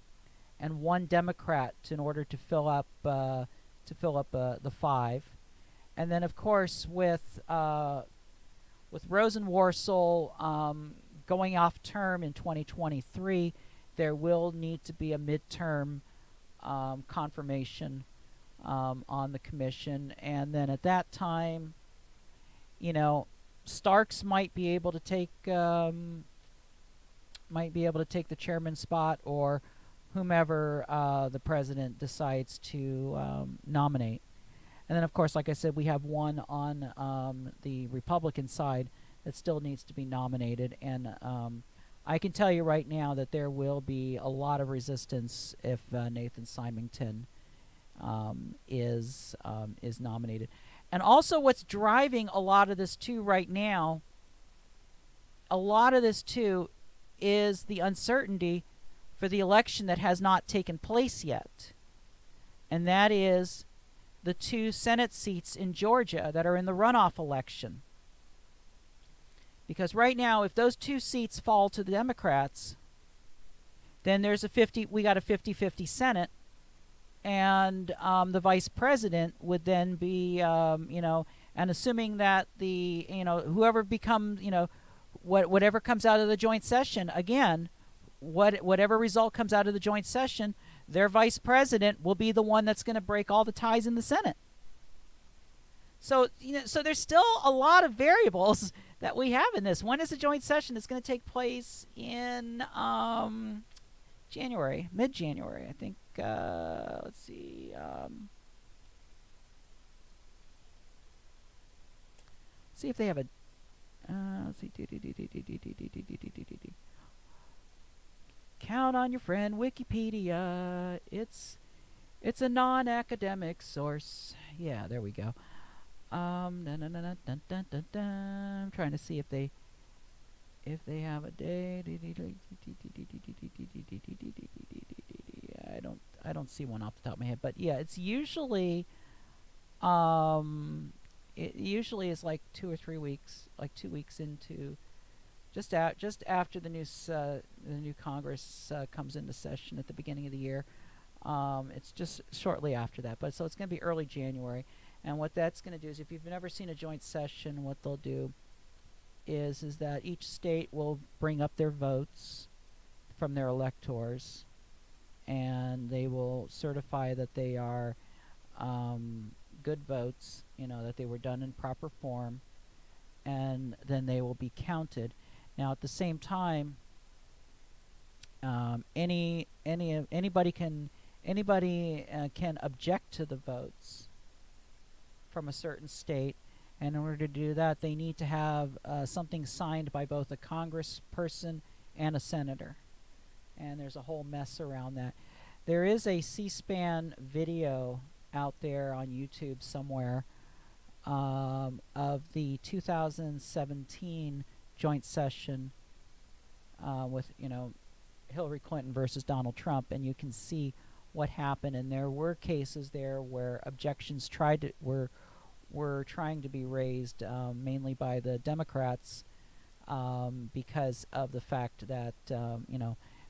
and 1 Democrat in order to fill up the 5. And then, of course, with Rosenworcel going off term in 2023, there will need to be a midterm confirmation on the commission, and then at that time, you know, Starks might be able to take the chairman spot, or whomever the president decides to nominate. And then, of course, like I said, we have one on the Republican side that still needs to be nominated. And I can tell you right now that there will be a lot of resistance if Nathan Symington is nominated. And also, what's driving a lot of this too right now, is the uncertainty for the election that has not taken place yet. And that is the 2 Senate seats in Georgia that are in the runoff election. Because right now, if those 2 seats fall to the Democrats, then there's we got a 50-50 Senate, and the vice president would then be, and assuming that whoever becomes, whatever comes out of the joint session, again, whatever result comes out of the joint session, their vice president will be the one that's going to break all the ties in the Senate. So, so there's still a lot of variables that we have in this. When is the joint session? It's going to take place in January, mid-January, I think. Let's see. See if they have a. Let's see. Count on your friend Wikipedia. It's a non-academic source. Yeah, there we go. I'm trying to see if they have a day. I don't see one off the top of my head, but yeah, it's usually it usually is like 2 or 3 weeks, like 2 weeks into just after the new Congress comes into session at the beginning of the year. It's just shortly after that, but so it's going to be early January. And what that's going to do is, if you've never seen a joint session, what they'll do is that each state will bring up their votes from their electors, and they will certify that they are good votes, that they were done in proper form, and then they will be counted. Now, at the same time, anybody can object to the votes from a certain state, and in order to do that, they need to have something signed by both a congressperson and a senator. And there's a whole mess around that. There is a C-SPAN video out there on YouTube somewhere of the 2017 joint session with Hillary Clinton versus Donald Trump, and you can see what happened. And there were cases there where objections were trying to be raised, mainly by the Democrats, because of the fact that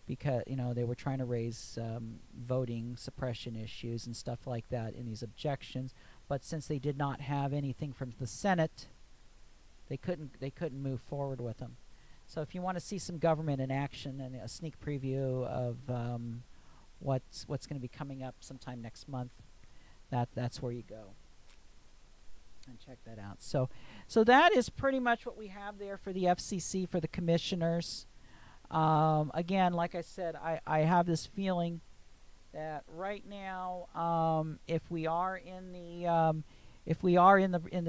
because they were trying to raise voting suppression issues and stuff like that in these objections. But since they did not have anything from the Senate, they couldn't move forward with them. So if you want to see some government in action and a sneak preview of what's going to be coming up sometime next month, that's where you go and check that out. So that is pretty much what we have there for the FCC, for the commissioners. Again, like I said, I have this feeling that right now, if we are in the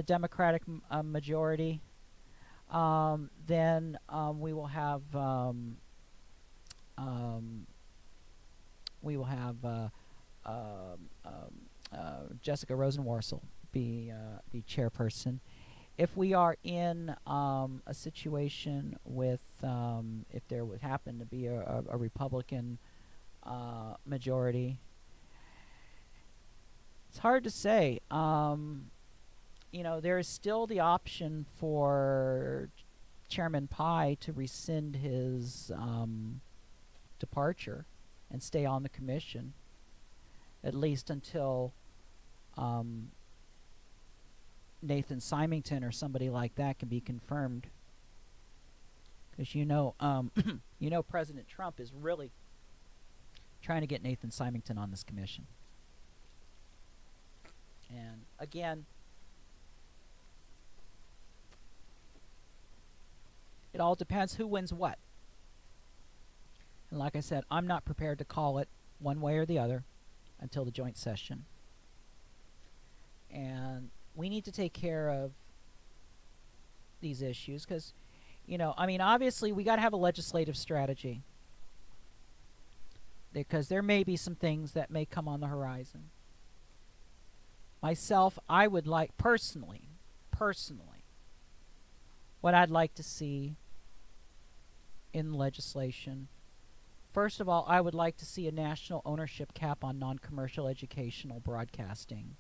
Democratic majority, then we will have Jessica Rosenworcel be chairperson. If we are in a situation with if there would happen to be a Republican majority, it's hard to say. There is still the option for Chairman Pai to rescind his departure and stay on the commission, at least until Nathan Symington or somebody like that can be confirmed. Because President Trump is really trying to get Nathan Symington on this commission. And again, it all depends who wins what. And like I said, I'm not prepared to call it one way or the other until the joint session. And we need to take care of these issues because, I mean, obviously we got to have a legislative strategy because there may be some things that may come on the horizon. Myself, I would like personally, what I'd like to see in legislation. First of all, I would like to see a national ownership cap on non-commercial educational broadcasting.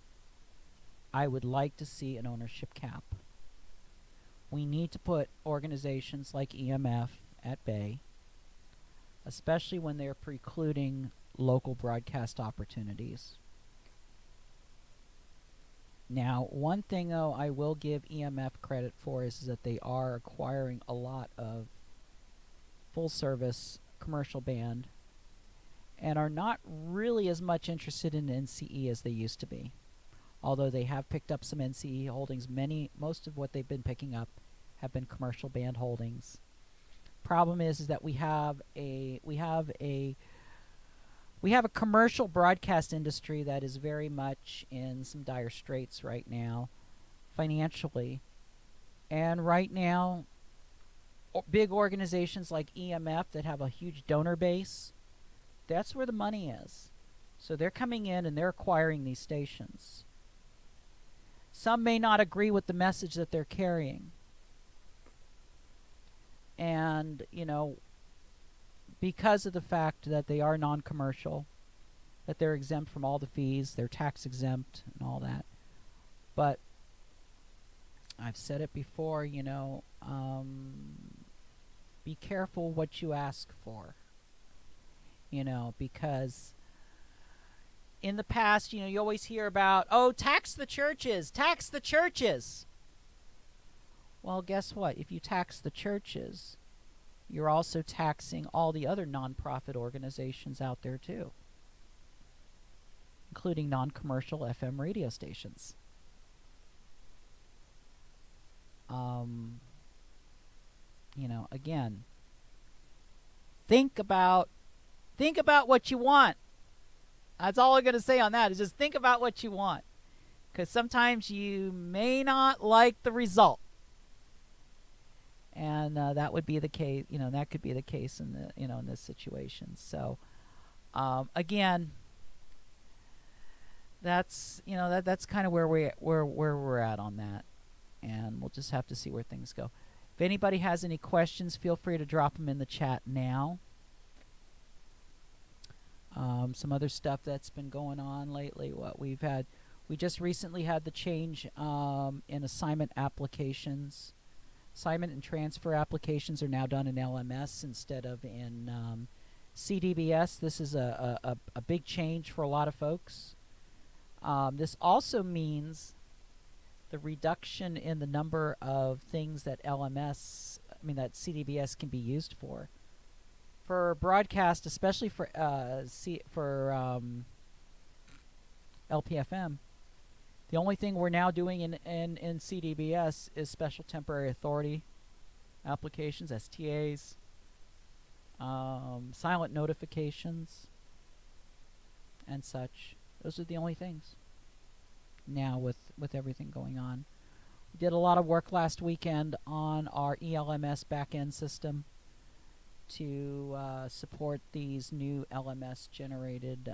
I would like to see an ownership cap. We need to put organizations like EMF at bay, especially when they're precluding local broadcast opportunities. Now, one thing, though, I will give EMF credit for is that they are acquiring a lot of full-service commercial band and are not really as much interested in NCE as they used to be. Although they have picked up some NCE holdings, most of what they've been picking up have been commercial band holdings. Problem is that we have a commercial broadcast industry that is very much in some dire straits right now, financially. And right now, big organizations like EMF that have a huge donor base, that's where the money is. So they're coming in and they're acquiring these stations. Some may not agree with the message that they're carrying. And, because of the fact that they are non-commercial, that they're exempt from all the fees, they're tax exempt and all that. But I've said it before, be careful what you ask for. Because in the past, you always hear about, tax the churches, tax the churches. Well, guess what? If you tax the churches, you're also taxing all the other nonprofit organizations out there too, including non-commercial FM radio stations. Again, think about what you want. That's all I'm going to say on that, is just think about what you want. Because sometimes you may not like the result. And that would be the case, that could be the case in in this situation. So, again, that's, that's kind of where we're at on that. And we'll just have to see where things go. If anybody has any questions, feel free to drop them in the chat now. Some other stuff that's been going on lately. We just recently had the change in assignment applications. Assignment and transfer applications are now done in LMS instead of in CDBS. This is a big change for a lot of folks. This also means the reduction in the number of things that that CDBS can be used for. For broadcast, especially for LPFM, the only thing we're now doing in CDBS is special temporary authority applications, STAs, silent notifications, and such. Those are the only things now with everything going on. We did a lot of work last weekend on our ELMS backend system to support these new LMS generated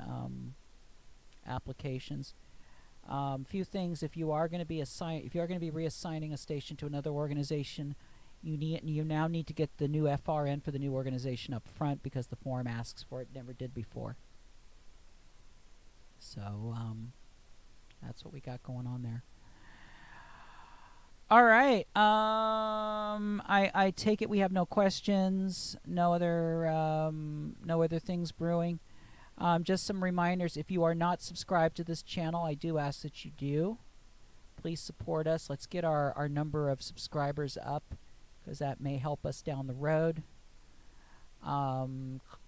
applications. Few things: if you are going to be reassigning a station to another organization, you now need to get the new FRN for the new organization up front because the form asks for it. Never did before. So that's what we got going on there. All right. I take it we have no questions, no other things brewing. Just some reminders: if you are not subscribed to this channel, I do ask that you do. Please support us. Let's get our number of subscribers up, because that may help us down the road.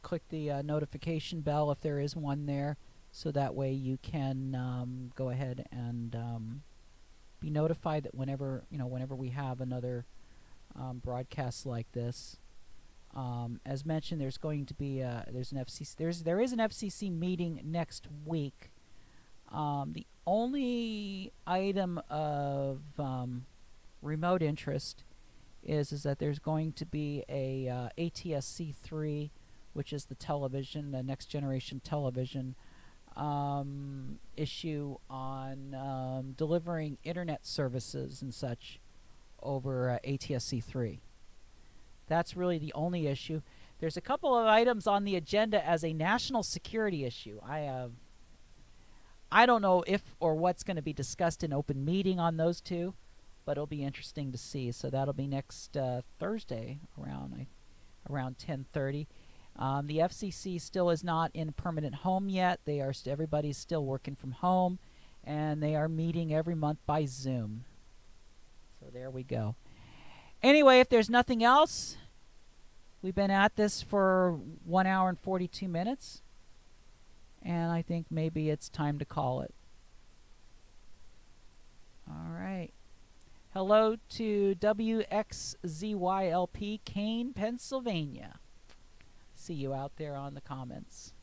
Click the notification bell if there is one there, so that way you can go ahead and be notified that whenever we have another broadcast like this. As mentioned, there's going to be there is an FCC meeting next week. The only item of remote interest is that there's going to be a ATSC3, which is the television, the next generation television issue on delivering internet services and such over ATSC3. That's really the only issue. There's a couple of items on the agenda as a national security issue. I don't know if or what's going to be discussed in open meeting on those two, but it'll be interesting to see. So that'll be next Thursday around 10:30. The FCC still is not in permanent home yet. Everybody's still working from home, and they are meeting every month by Zoom. So there we go. Anyway, if there's nothing else, we've been at this for 1 hour and 42 minutes, and I think maybe it's time to call it. All right. Hello to WXZYLP, Kane, Pennsylvania. See you out there on the comments.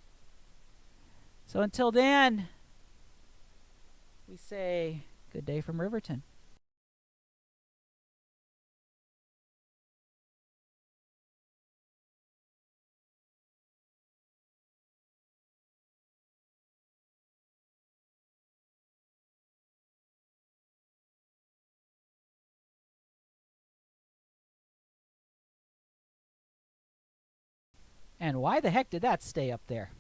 So until then, we say good day from Riverton. And why the heck did that stay up there?